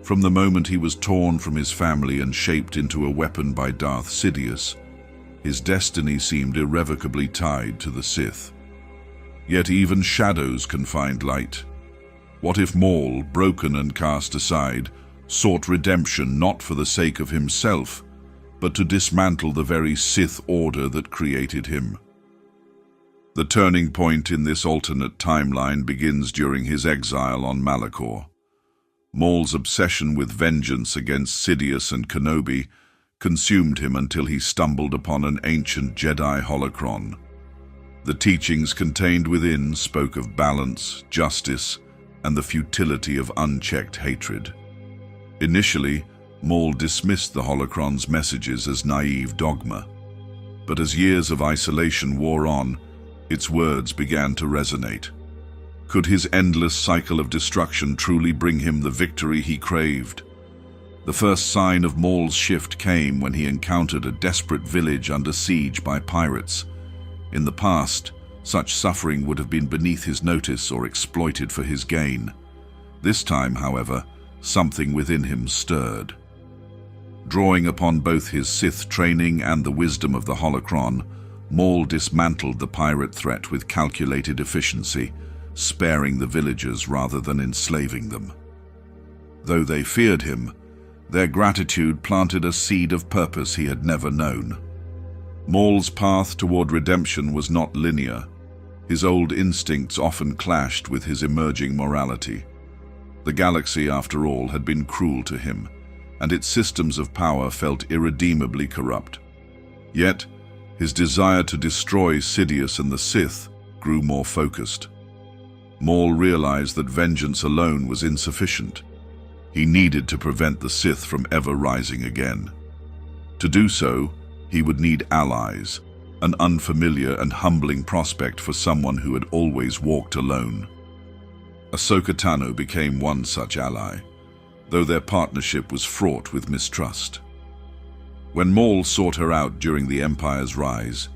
From the moment he was torn from his family and shaped into a weapon by Darth Sidious, his destiny seemed irrevocably tied to the Sith. Yet even shadows can find light. What if Maul, broken and cast aside, sought redemption not for the sake of himself, but to dismantle the very Sith order that created him? The turning point in this alternate timeline begins during his exile on Malachor. Maul's obsession with vengeance against Sidious and Kenobi consumed him until he stumbled upon an ancient Jedi holocron. The teachings contained within spoke of balance, justice, and the futility of unchecked hatred. Initially, Maul dismissed the holocron's messages as naive dogma. But as years of isolation wore on, its words began to resonate. Could his endless cycle of destruction truly bring him the victory he craved? The first sign of Maul's shift came when he encountered a desperate village under siege by pirates. In the past, such suffering would have been beneath his notice or exploited for his gain. This time, however, something within him stirred. Drawing upon both his Sith training and the wisdom of the holocron, Maul dismantled the pirate threat with calculated efficiency, sparing the villagers rather than enslaving them. Though they feared him, their gratitude planted a seed of purpose he had never known. Maul's path toward redemption was not linear. His old instincts often clashed with his emerging morality. The galaxy, after all, had been cruel to him, and its systems of power felt irredeemably corrupt. Yet, his desire to destroy Sidious and the Sith grew more focused. Maul realized that vengeance alone was insufficient. He needed to prevent the Sith from ever rising again. To do so, he would need allies, an unfamiliar and humbling prospect for someone who had always walked alone. Ahsoka Tano became one such ally, though their partnership was fraught with mistrust. When Maul sought her out during the Empire's rise,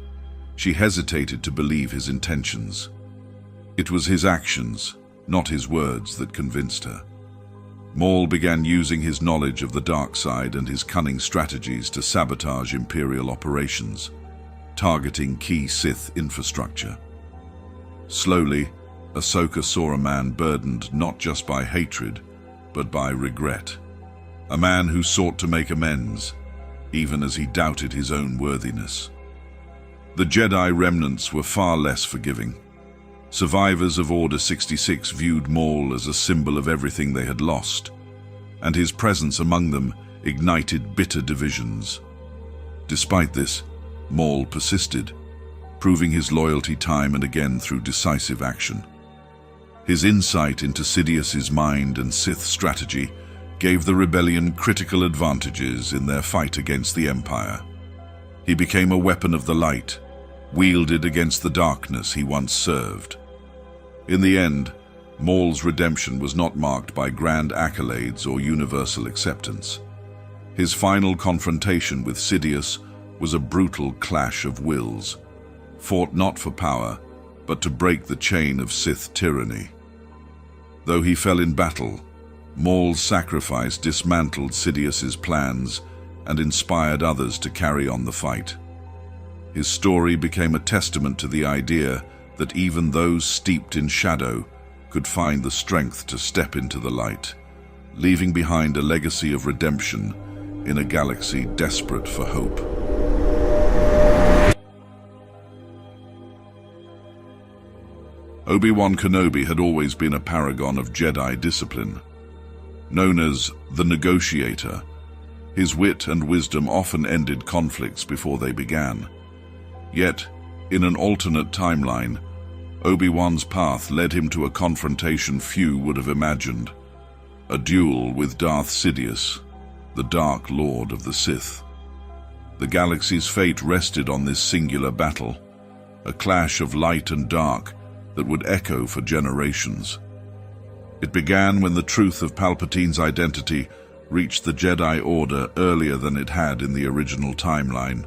she hesitated to believe his intentions. It was his actions, not his words, that convinced her. Maul began using his knowledge of the dark side and his cunning strategies to sabotage Imperial operations, targeting key Sith infrastructure. Slowly, Ahsoka saw a man burdened not just by hatred, but by regret. A man who sought to make amends, even as he doubted his own worthiness. The Jedi remnants were far less forgiving. Survivors of Order 66 viewed Maul as a symbol of everything they had lost, and his presence among them ignited bitter divisions. Despite this, Maul persisted, proving his loyalty time and again through decisive action. His insight into Sidious's mind and Sith strategy gave the rebellion critical advantages in their fight against the Empire. He became a weapon of the light, wielded against the darkness he once served. In the end, Maul's redemption was not marked by grand accolades or universal acceptance. His final confrontation with Sidious was a brutal clash of wills, fought not for power, but to break the chain of Sith tyranny. Though he fell in battle, Maul's sacrifice dismantled Sidious's plans and inspired others to carry on the fight. His story became a testament to the idea that even those steeped in shadow could find the strength to step into the light, leaving behind a legacy of redemption in a galaxy desperate for hope. Obi-Wan Kenobi had always been a paragon of Jedi discipline. Known as the Negotiator, his wit and wisdom often ended conflicts before they began. Yet, in an alternate timeline, Obi-Wan's path led him to a confrontation few would have imagined, a duel with Darth Sidious, the Dark Lord of the Sith. The galaxy's fate rested on this singular battle, a clash of light and dark that would echo for generations. It began when the truth of Palpatine's identity reached the Jedi Order earlier than it had in the original timeline.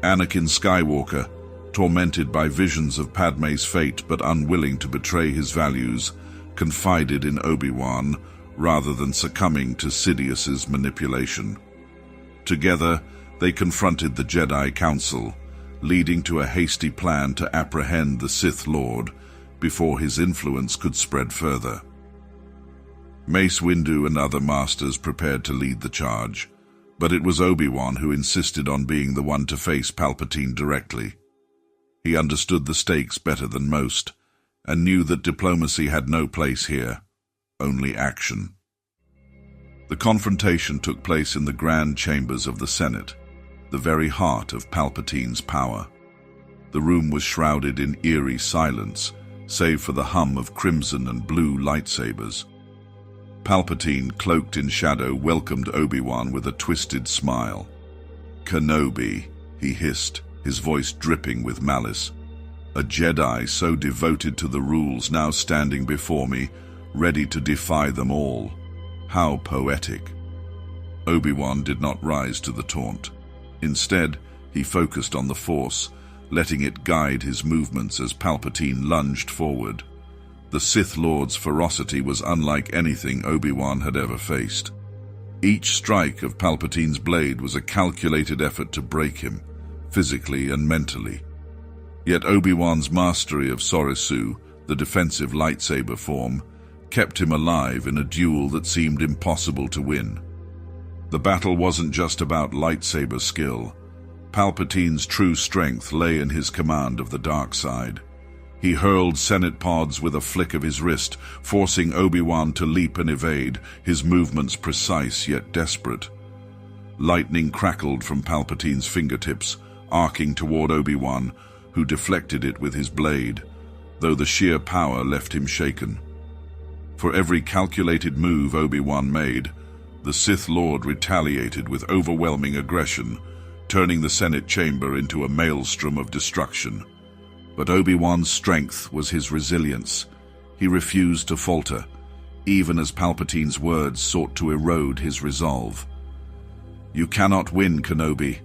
Anakin Skywalker, tormented by visions of Padmé's fate but unwilling to betray his values, confided in Obi-Wan rather than succumbing to Sidious's manipulation. Together, they confronted the Jedi Council, leading to a hasty plan to apprehend the Sith Lord before his influence could spread further. Mace Windu and other masters prepared to lead the charge, but it was Obi-Wan who insisted on being the one to face Palpatine directly. He understood the stakes better than most, and knew that diplomacy had no place here, only action. The confrontation took place in the grand chambers of the Senate, the very heart of Palpatine's power. The room was shrouded in eerie silence, save for the hum of crimson and blue lightsabers. Palpatine, cloaked in shadow, welcomed Obi-Wan with a twisted smile. "Kenobi," he hissed, his voice dripping with malice. "A Jedi so devoted to the rules now standing before me, ready to defy them all. How poetic." Obi-Wan did not rise to the taunt. Instead, he focused on the Force, letting it guide his movements as Palpatine lunged forward. The Sith Lord's ferocity was unlike anything Obi-Wan had ever faced. Each strike of Palpatine's blade was a calculated effort to break him, physically and mentally. Yet Obi-Wan's mastery of Sorisu, the defensive lightsaber form, kept him alive in a duel that seemed impossible to win. The battle wasn't just about lightsaber skill. Palpatine's true strength lay in his command of the dark side. He hurled Senate pods with a flick of his wrist, forcing Obi-Wan to leap and evade, his movements precise yet desperate. Lightning crackled from Palpatine's fingertips, arcing toward Obi-Wan, who deflected it with his blade, though the sheer power left him shaken. For every calculated move Obi-Wan made, the Sith Lord retaliated with overwhelming aggression, turning the Senate chamber into a maelstrom of destruction. But Obi-Wan's strength was his resilience. He refused to falter, even as Palpatine's words sought to erode his resolve. "You cannot win, Kenobi.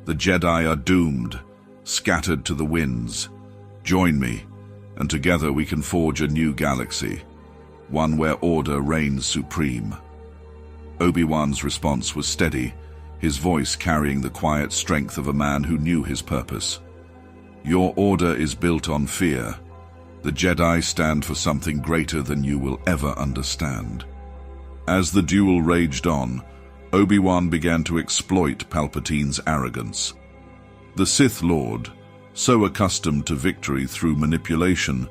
The Jedi are doomed, scattered to the winds. Join me, and together we can forge a new galaxy, one where order reigns supreme." Obi-Wan's response was steady, his voice carrying the quiet strength of a man who knew his purpose. "Your order is built on fear. The Jedi stand for something greater than you will ever understand." As the duel raged on, Obi-Wan began to exploit Palpatine's arrogance. The Sith Lord, so accustomed to victory through manipulation,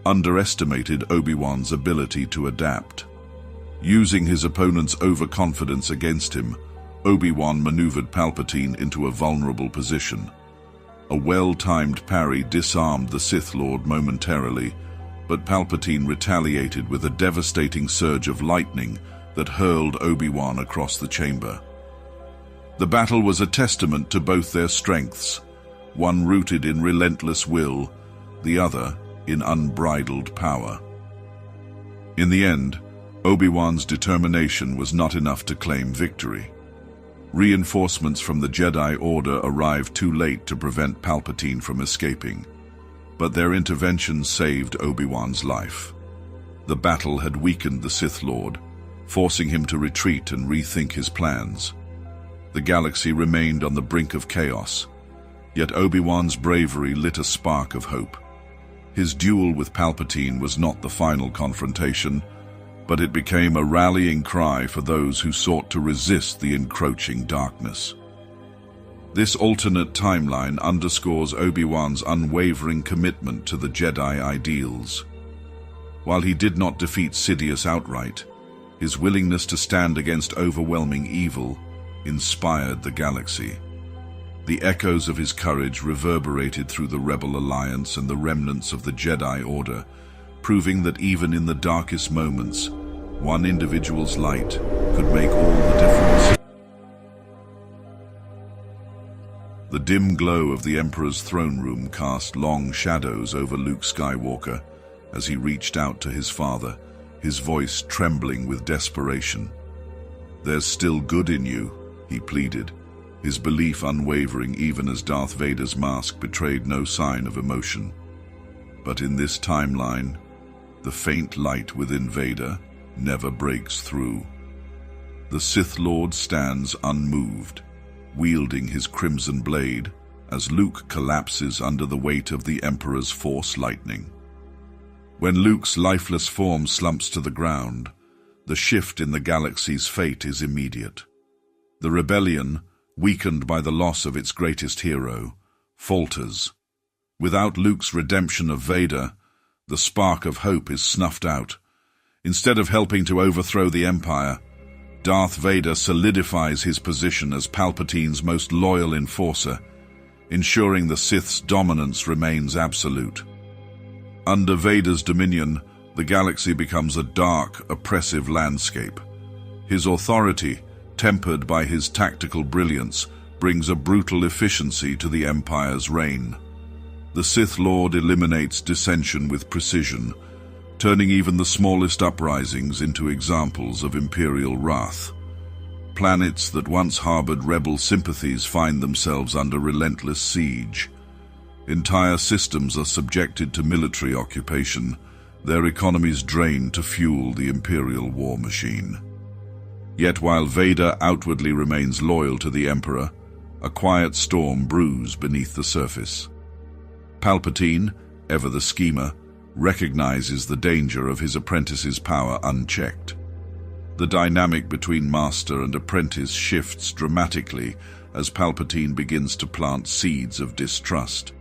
underestimated Obi-Wan's ability to adapt. Using his opponent's overconfidence against him, Obi-Wan maneuvered Palpatine into a vulnerable position. A well-timed parry disarmed the Sith Lord momentarily, but Palpatine retaliated with a devastating surge of lightning that hurled Obi-Wan across the chamber. The battle was a testament to both their strengths, one rooted in relentless will, the other in unbridled power. In the end, Obi-Wan's determination was not enough to claim victory. Reinforcements from the Jedi Order arrived too late to prevent Palpatine from escaping, but their intervention saved Obi-Wan's life. The battle had weakened the Sith Lord, forcing him to retreat and rethink his plans. The galaxy remained on the brink of chaos, yet Obi-Wan's bravery lit a spark of hope. His duel with Palpatine was not the final confrontation, but it became a rallying cry for those who sought to resist the encroaching darkness. This alternate timeline underscores Obi-Wan's unwavering commitment to the Jedi ideals. While he did not defeat Sidious outright, his willingness to stand against overwhelming evil inspired the galaxy. The echoes of his courage reverberated through the Rebel Alliance and the remnants of the Jedi Order, proving that even in the darkest moments, one individual's light could make all the difference. The dim glow of the Emperor's throne room cast long shadows over Luke Skywalker as he reached out to his father, his voice trembling with desperation. "There's still good in you," he pleaded, his belief unwavering even as Darth Vader's mask betrayed no sign of emotion. But in this timeline, the faint light within Vader never breaks through. The Sith Lord stands unmoved, wielding his crimson blade as Luke collapses under the weight of the Emperor's Force lightning. When Luke's lifeless form slumps to the ground, the shift in the galaxy's fate is immediate. The rebellion, weakened by the loss of its greatest hero, falters. Without Luke's redemption of Vader, the spark of hope is snuffed out. Instead of helping to overthrow the Empire, Darth Vader solidifies his position as Palpatine's most loyal enforcer, ensuring the Sith's dominance remains absolute. Under Vader's dominion, the galaxy becomes a dark, oppressive landscape. His authority, tempered by his tactical brilliance, brings a brutal efficiency to the Empire's reign. The Sith Lord eliminates dissension with precision, turning even the smallest uprisings into examples of imperial wrath. Planets that once harbored rebel sympathies find themselves under relentless siege. Entire systems are subjected to military occupation, their economies drained to fuel the imperial war machine. Yet while Vader outwardly remains loyal to the Emperor, a quiet storm brews beneath the surface. Palpatine, ever the schemer, recognizes the danger of his apprentice's power unchecked. The dynamic between master and apprentice shifts dramatically as Palpatine begins to plant seeds of distrust.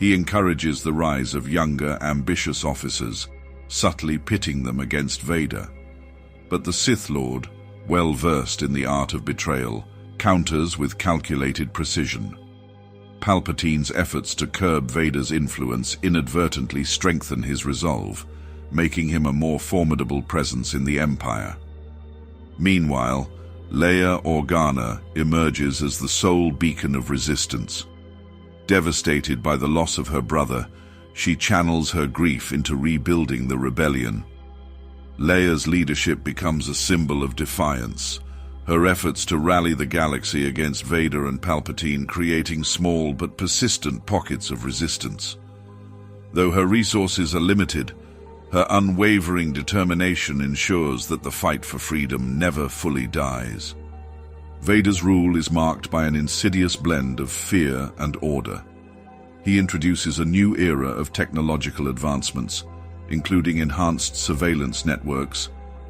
He encourages the rise of younger, ambitious officers, subtly pitting them against Vader. But the Sith Lord, well versed in the art of betrayal, counters with calculated precision. Palpatine's efforts to curb Vader's influence inadvertently strengthen his resolve, making him a more formidable presence in the Empire. Meanwhile, Leia Organa emerges as the sole beacon of resistance. Devastated by the loss of her brother, she channels her grief into rebuilding the rebellion. Leia's leadership becomes a symbol of defiance, her efforts to rally the galaxy against Vader and Palpatine creating small but persistent pockets of resistance. Though her resources are limited, her unwavering determination ensures that the fight for freedom never fully dies. Vader's rule is marked by an insidious blend of fear and order. He introduces a new era of technological advancements, including enhanced surveillance networks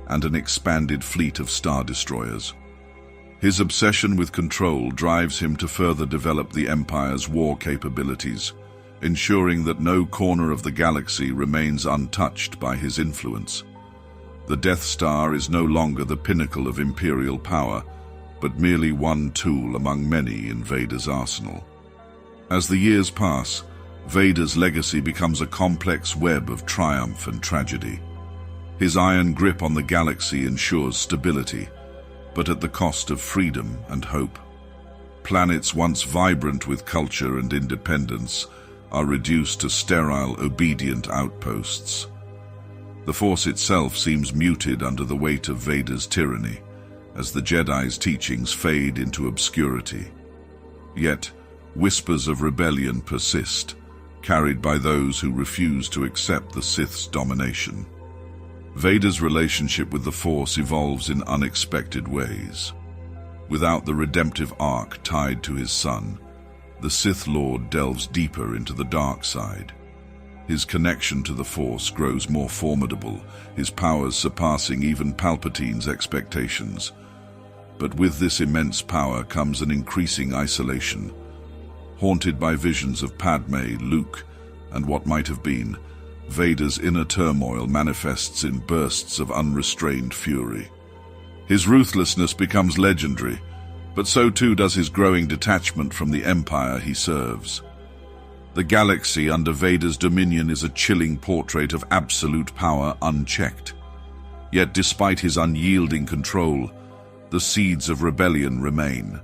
and an expanded fleet of star destroyers. His obsession with control drives him to further develop the Empire's war capabilities, ensuring that no corner of the galaxy remains untouched by his influence. The Death Star is no longer the pinnacle of Imperial power, but merely one tool among many in Vader's arsenal. As the years pass, Vader's legacy becomes a complex web of triumph and tragedy. His iron grip on the galaxy ensures stability, but at the cost of freedom and hope. Planets once vibrant with culture and independence are reduced to sterile, obedient outposts. The Force itself seems muted under the weight of Vader's tyranny, as the Jedi's teachings fade into obscurity. Yet, whispers of rebellion persist, carried by those who refuse to accept the Sith's domination. Vader's relationship with the Force evolves in unexpected ways. Without the redemptive arc tied to his son, the Sith Lord delves deeper into the dark side. His connection to the Force grows more formidable, his powers surpassing even Palpatine's expectations. But with this immense power comes an increasing isolation. Haunted by visions of Padmé, Luke, and what might have been, Vader's inner turmoil manifests in bursts of unrestrained fury. His ruthlessness becomes legendary, but so too does his growing detachment from the Empire he serves. The galaxy under Vader's dominion is a chilling portrait of absolute power unchecked. Yet despite his unyielding control, the seeds of rebellion remain.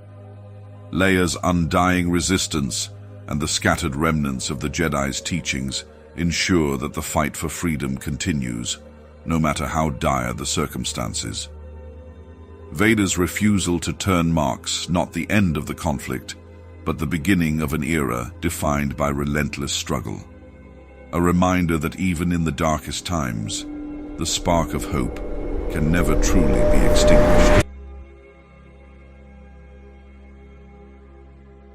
Leia's undying resistance and the scattered remnants of the Jedi's teachings ensure that the fight for freedom continues, no matter how dire the circumstances. Vader's refusal to turn marks not the end of the conflict, but the beginning of an era defined by relentless struggle. A reminder that even in the darkest times, the spark of hope can never truly be extinguished.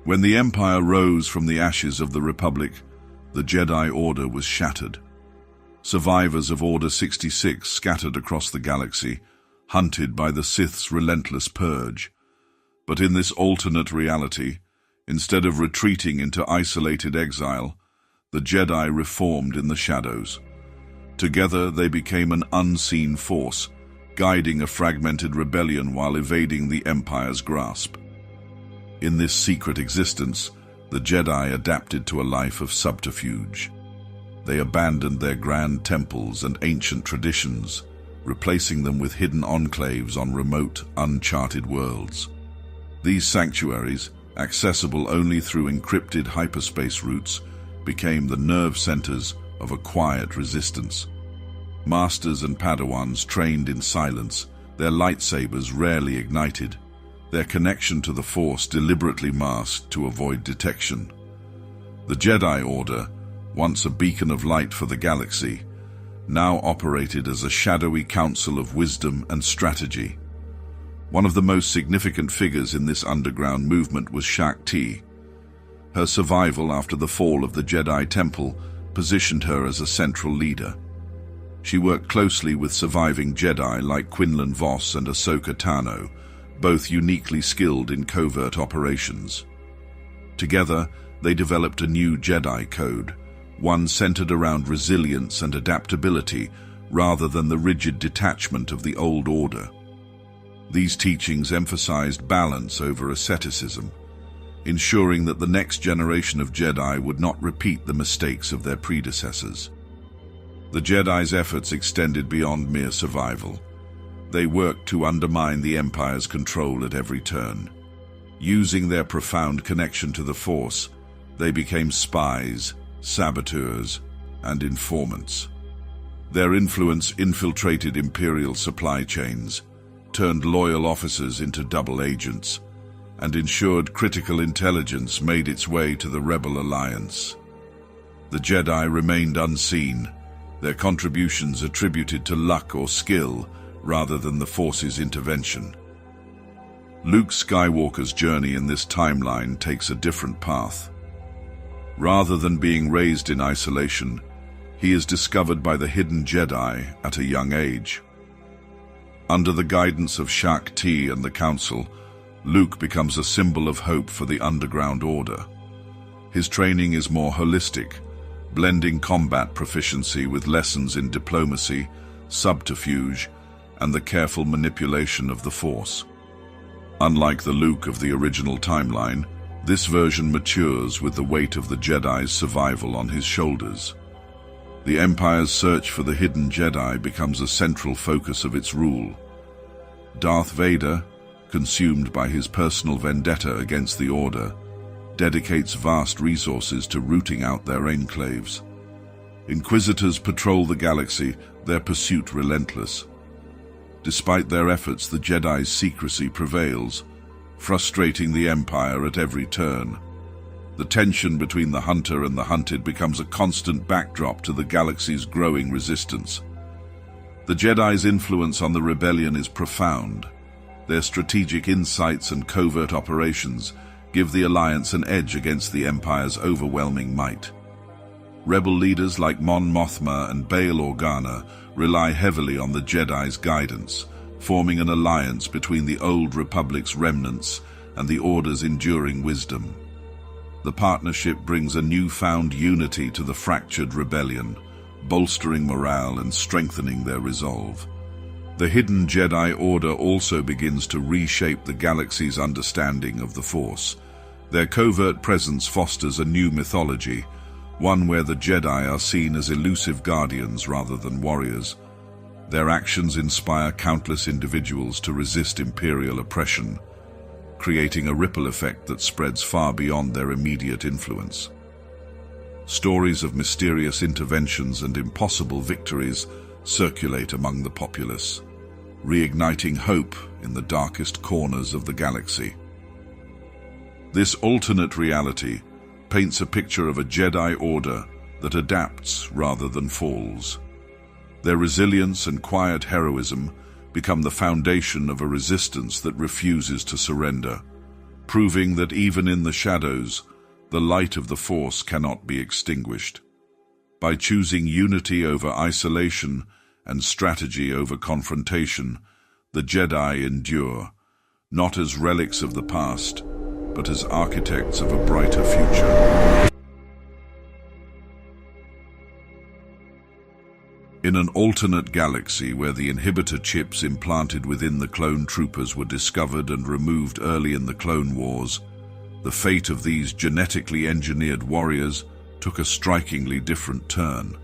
When the Empire rose from the ashes of the Republic, the Jedi Order was shattered. Survivors of Order 66 scattered across the galaxy, hunted by the Sith's relentless purge. But in this alternate reality, instead of retreating into isolated exile, the Jedi reformed in the shadows. Together they became an unseen force, guiding a fragmented rebellion while evading the Empire's grasp. In this secret existence, the Jedi adapted to a life of subterfuge. They abandoned their grand temples and ancient traditions, replacing them with hidden enclaves on remote, uncharted worlds. These sanctuaries, accessible only through encrypted hyperspace routes, became the nerve centers of a quiet resistance. Masters and Padawans trained in silence, their lightsabers rarely ignited, their connection to the Force deliberately masked to avoid detection. The Jedi Order, once a beacon of light for the galaxy, now operated as a shadowy council of wisdom and strategy. One of the most significant figures in this underground movement was Shakti. Her survival after the fall of the Jedi Temple positioned her as a central leader. She worked closely with surviving Jedi like Quinlan Vos and Ahsoka Tano, both uniquely skilled in covert operations. Together, they developed a new Jedi code, one centered around resilience and adaptability rather than the rigid detachment of the old order. These teachings emphasized balance over asceticism, ensuring that the next generation of Jedi would not repeat the mistakes of their predecessors. The Jedi's efforts extended beyond mere survival. They worked to undermine the Empire's control at every turn. Using their profound connection to the Force, they became spies, saboteurs, and informants. Their influence infiltrated Imperial supply chains, turned loyal officers into double agents, and ensured critical intelligence made its way to the Rebel Alliance. The Jedi remained unseen, their contributions attributed to luck or skill rather than the Force's intervention. Luke Skywalker's journey in this timeline takes a different path. Rather than being raised in isolation, he is discovered by the hidden Jedi at a young age. Under the guidance of Shaak Ti and the Council, Luke becomes a symbol of hope for the underground order. His training is more holistic, blending combat proficiency with lessons in diplomacy, subterfuge, and the careful manipulation of the Force. Unlike the Luke of the original timeline, this version matures with the weight of the Jedi's survival on his shoulders. The Empire's search for the hidden Jedi becomes a central focus of its rule. Darth Vader, consumed by his personal vendetta against the Order, dedicates vast resources to rooting out their enclaves. Inquisitors patrol the galaxy, their pursuit relentless. Despite their efforts, the Jedi's secrecy prevails, frustrating the Empire at every turn. The tension between the hunter and the hunted becomes a constant backdrop to the galaxy's growing resistance. The Jedi's influence on the rebellion is profound. Their strategic insights and covert operations give the Alliance an edge against the Empire's overwhelming might. Rebel leaders like Mon Mothma and Bail Organa rely heavily on the Jedi's guidance, forming an alliance between the Old Republic's remnants and the Order's enduring wisdom. The partnership brings a newfound unity to the fractured rebellion, bolstering morale and strengthening their resolve. The hidden Jedi Order also begins to reshape the galaxy's understanding of the Force. Their covert presence fosters a new mythology, one where the Jedi are seen as elusive guardians rather than warriors. Their actions inspire countless individuals to resist Imperial oppression, creating a ripple effect that spreads far beyond their immediate influence. Stories of mysterious interventions and impossible victories circulate among the populace, reigniting hope in the darkest corners of the galaxy. This alternate reality paints a picture of a Jedi Order that adapts rather than falls. Their resilience and quiet heroism become the foundation of a resistance that refuses to surrender, proving that even in the shadows, the light of the Force cannot be extinguished. By choosing unity over isolation and strategy over confrontation, the Jedi endure, not as relics of the past, but as architects of a brighter future. In an alternate galaxy where the inhibitor chips implanted within the clone troopers were discovered and removed early in the Clone Wars, the fate of these genetically engineered warriors took a strikingly different turn.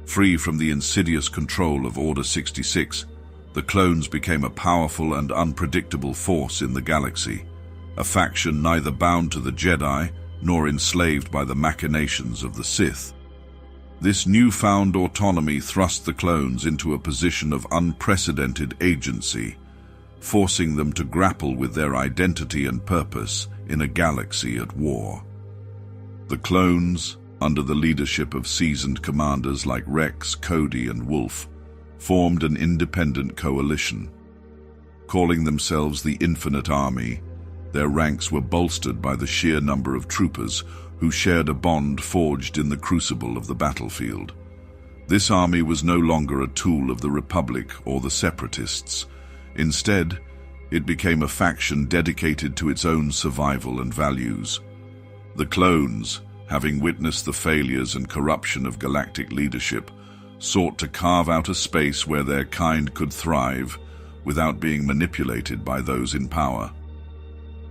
Free from the insidious control of Order 66, the clones became a powerful and unpredictable force in the galaxy, a faction neither bound to the Jedi nor enslaved by the machinations of the Sith. This newfound autonomy thrust the clones into a position of unprecedented agency, forcing them to grapple with their identity and purpose in a galaxy at war. The clones, under the leadership of seasoned commanders like Rex, Cody, and Wolf, formed an independent coalition. Calling themselves the Infinite Army, their ranks were bolstered by the sheer number of troopers who shared a bond forged in the crucible of the battlefield. This army was no longer a tool of the Republic or the Separatists. Instead, it became a faction dedicated to its own survival and values. The clones, having witnessed the failures and corruption of galactic leadership, sought to carve out a space where their kind could thrive without being manipulated by those in power.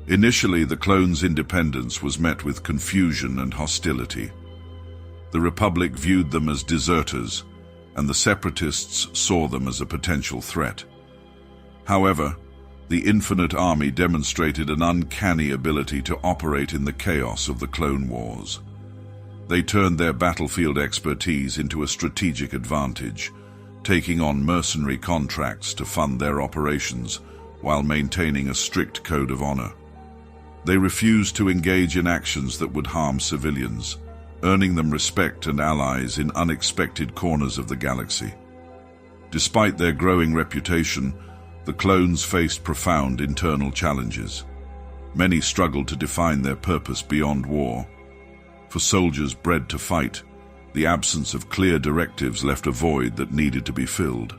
Initially, the clones' independence was met with confusion and hostility. The Republic viewed them as deserters, and the Separatists saw them as a potential threat. However, the Infinite Army demonstrated an uncanny ability to operate in the chaos of the Clone Wars. They turned their battlefield expertise into a strategic advantage, taking on mercenary contracts to fund their operations while maintaining a strict code of honor. They refused to engage in actions that would harm civilians, earning them respect and allies in unexpected corners of the galaxy. Despite their growing reputation, the clones faced profound internal challenges. Many struggled to define their purpose beyond war. For soldiers bred to fight, the absence of clear directives left a void that needed to be filled.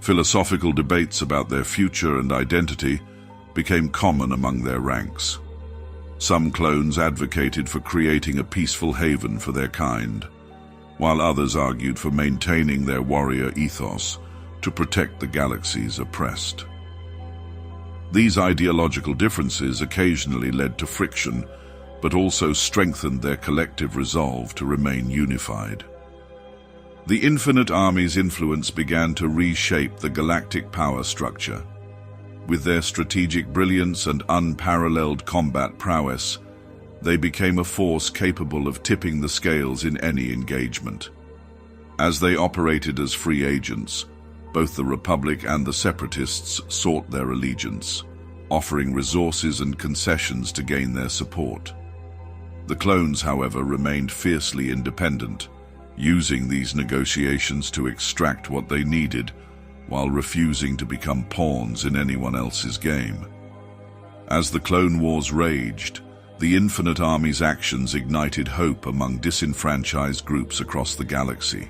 Philosophical debates about their future and identity became common among their ranks. Some clones advocated for creating a peaceful haven for their kind, while others argued for maintaining their warrior ethos to protect the galaxy's oppressed. These ideological differences occasionally led to friction, but also strengthened their collective resolve to remain unified. The Infinite Army's influence began to reshape the galactic power structure. With their strategic brilliance and unparalleled combat prowess, they became a force capable of tipping the scales in any engagement. As they operated as free agents, both the Republic and the Separatists sought their allegiance, offering resources and concessions to gain their support. The clones, however, remained fiercely independent, using these negotiations to extract what they needed, while refusing to become pawns in anyone else's game. As the Clone Wars raged, the Infinite Army's actions ignited hope among disenfranchised groups across the galaxy.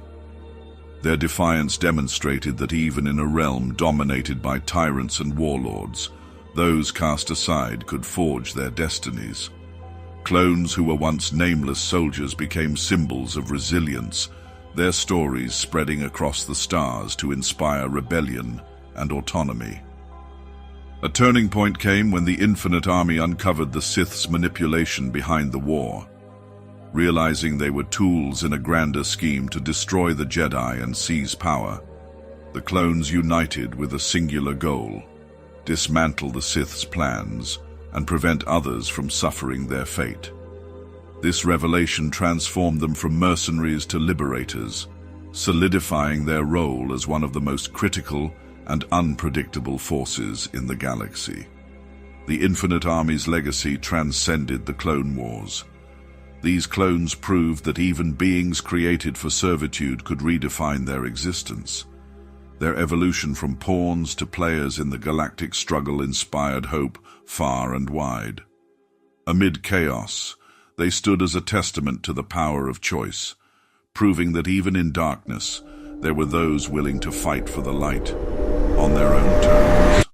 Their defiance demonstrated that even in a realm dominated by tyrants and warlords, those cast aside could forge their destinies. Clones who were once nameless soldiers became symbols of resilience, their stories spreading across the stars to inspire rebellion and autonomy. A turning point came when the Infinite Army uncovered the Sith's manipulation behind the war. Realizing they were tools in a grander scheme to destroy the Jedi and seize power, the clones united with a singular goal: dismantle the Sith's plans and prevent others from suffering their fate. This revelation transformed them from mercenaries to liberators, solidifying their role as one of the most critical and unpredictable forces in the galaxy. The Infinite Army's legacy transcended the Clone Wars. These clones proved that even beings created for servitude could redefine their existence. Their evolution from pawns to players in the galactic struggle inspired hope far and wide. Amid chaos, they stood as a testament to the power of choice, proving that even in darkness, there were those willing to fight for the light on their own terms.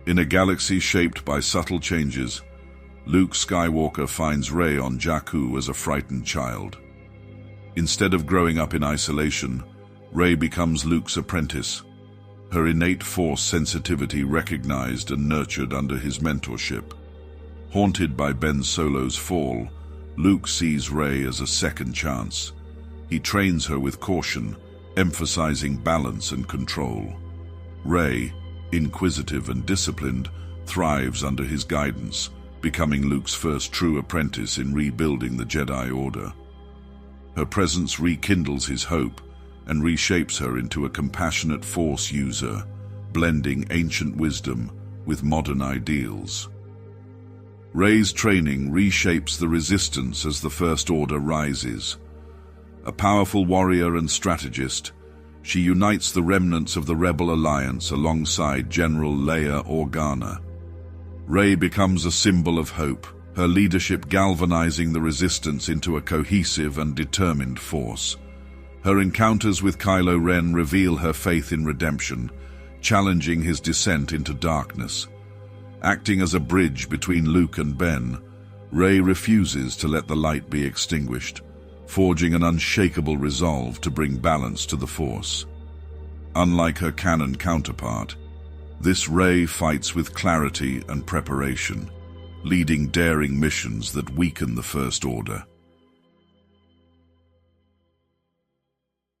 In a galaxy shaped by subtle changes, Luke Skywalker finds Rey on Jakku as a frightened child. Instead of growing up in isolation, Rey becomes Luke's apprentice, her innate Force sensitivity recognized and nurtured under his mentorship. Haunted by Ben Solo's fall, Luke sees Rey as a second chance. He trains her with caution, emphasizing balance and control. Rey, inquisitive and disciplined, thrives under his guidance, becoming Luke's first true apprentice in rebuilding the Jedi Order. Her presence rekindles his hope and reshapes her into a compassionate Force user, blending ancient wisdom with modern ideals. Rey's training reshapes the Resistance as the First Order rises. A powerful warrior and strategist, she unites the remnants of the Rebel Alliance alongside General Leia Organa. Rey becomes a symbol of hope, her leadership galvanizing the Resistance into a cohesive and determined force. Her encounters with Kylo Ren reveal her faith in redemption, challenging his descent into darkness. Acting as a bridge between Luke and Ben, Rey refuses to let the light be extinguished, forging an unshakable resolve to bring balance to the Force. Unlike her canon counterpart, this Rey fights with clarity and preparation, leading daring missions that weaken the First Order.